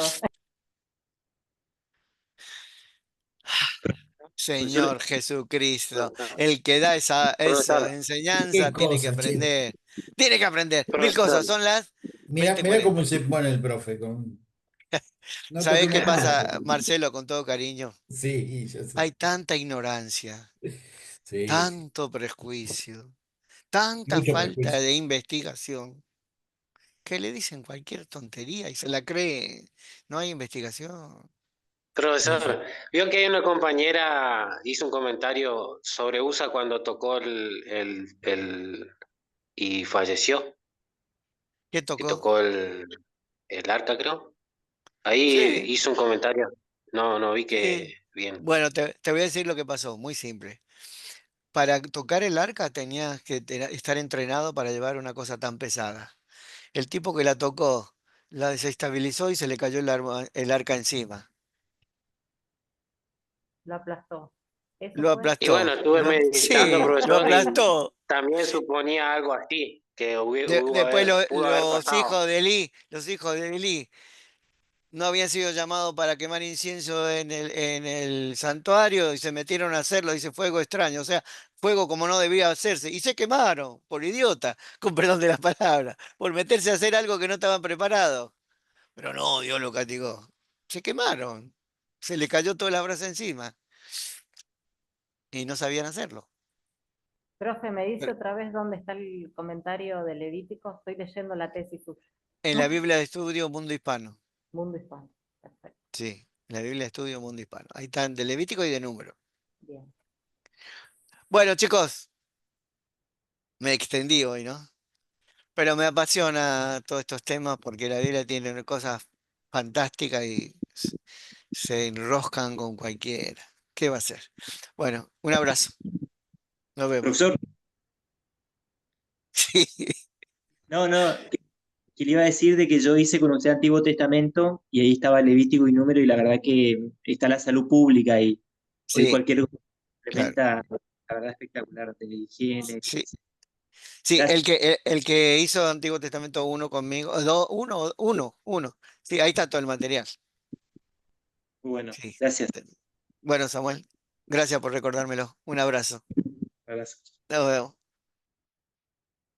Profesor, Señor Jesucristo, el que da esa Profesor, enseñanza Qué tiene que cosa, che. aprender. Tiene que aprender. Mil profesor, cosas, son las Mirá cómo 20:40. se pone el profe. No ¿Sabés toquemos qué más. pasa, Marcelo, con todo cariño? Sí, yo sé. Hay tanta ignorancia, Sí, sí. tanto prejuicio, tanta Mucho falta prejuicio. de investigación, que le dicen cualquier tontería y se la cree. No hay investigación. Sí, sí. profesor, vio que hay una compañera hizo un comentario sobre USA cuando tocó y falleció, ¿Qué que tocó? tocó el arca, creo. Ahí Sí, hizo un comentario. No, no vi que sí. bien. Bueno, te voy a decir lo que pasó, muy simple. Para tocar el arca tenías que estar entrenado para llevar una cosa tan pesada. El tipo que la tocó la desestabilizó y se le cayó el arca encima. Lo aplastó. ¿Eso Lo fue? Y bueno, aplastó. estuve meditando, Sí, lo profesor, y aplastó. también suponía algo así, que Después pudo haber los pasado. hijos de Elí, no habían sido llamados para quemar incienso en el santuario y se metieron a hacerlo, dice fuego extraño, o sea, fuego como no debía hacerse. Y se quemaron, por idiota, con perdón de las palabras, por meterse a hacer algo que no estaban preparados. Pero no, Dios lo castigó. Se quemaron. Se le cayó toda la brasa encima y no sabían hacerlo. Profe, me dice Pero otra vez dónde está el comentario de Levítico. Estoy leyendo la tesis suya. en la Biblia de Estudio Mundo Hispano. Mundo hispano. Perfecto. Sí, en la Biblia de Estudio Mundo Hispano. Ahí están de Levítico y de Número. Bien. Bueno, chicos, me extendí hoy, ¿no? Pero me apasiona todos estos temas porque la Biblia tiene cosas fantásticas y se enroscan con cualquiera. ¿Qué va a ser? Bueno, un abrazo. Nos vemos. profesor, Sí, no, no, que le iba a decir de que yo hice con usted Antiguo Testamento y ahí estaba Levítico y Número y la verdad que está la salud pública y hoy sí, cualquier cosa claro. implementa, la verdad espectacular, de higiene. Sí, sí, Gracias. el que hizo Antiguo Testamento uno conmigo, uno. Sí, ahí está todo el material. Muy bueno, Sí. gracias. Bueno, Samuel, gracias por recordármelo. Un abrazo. Abrazo. Nos vemos.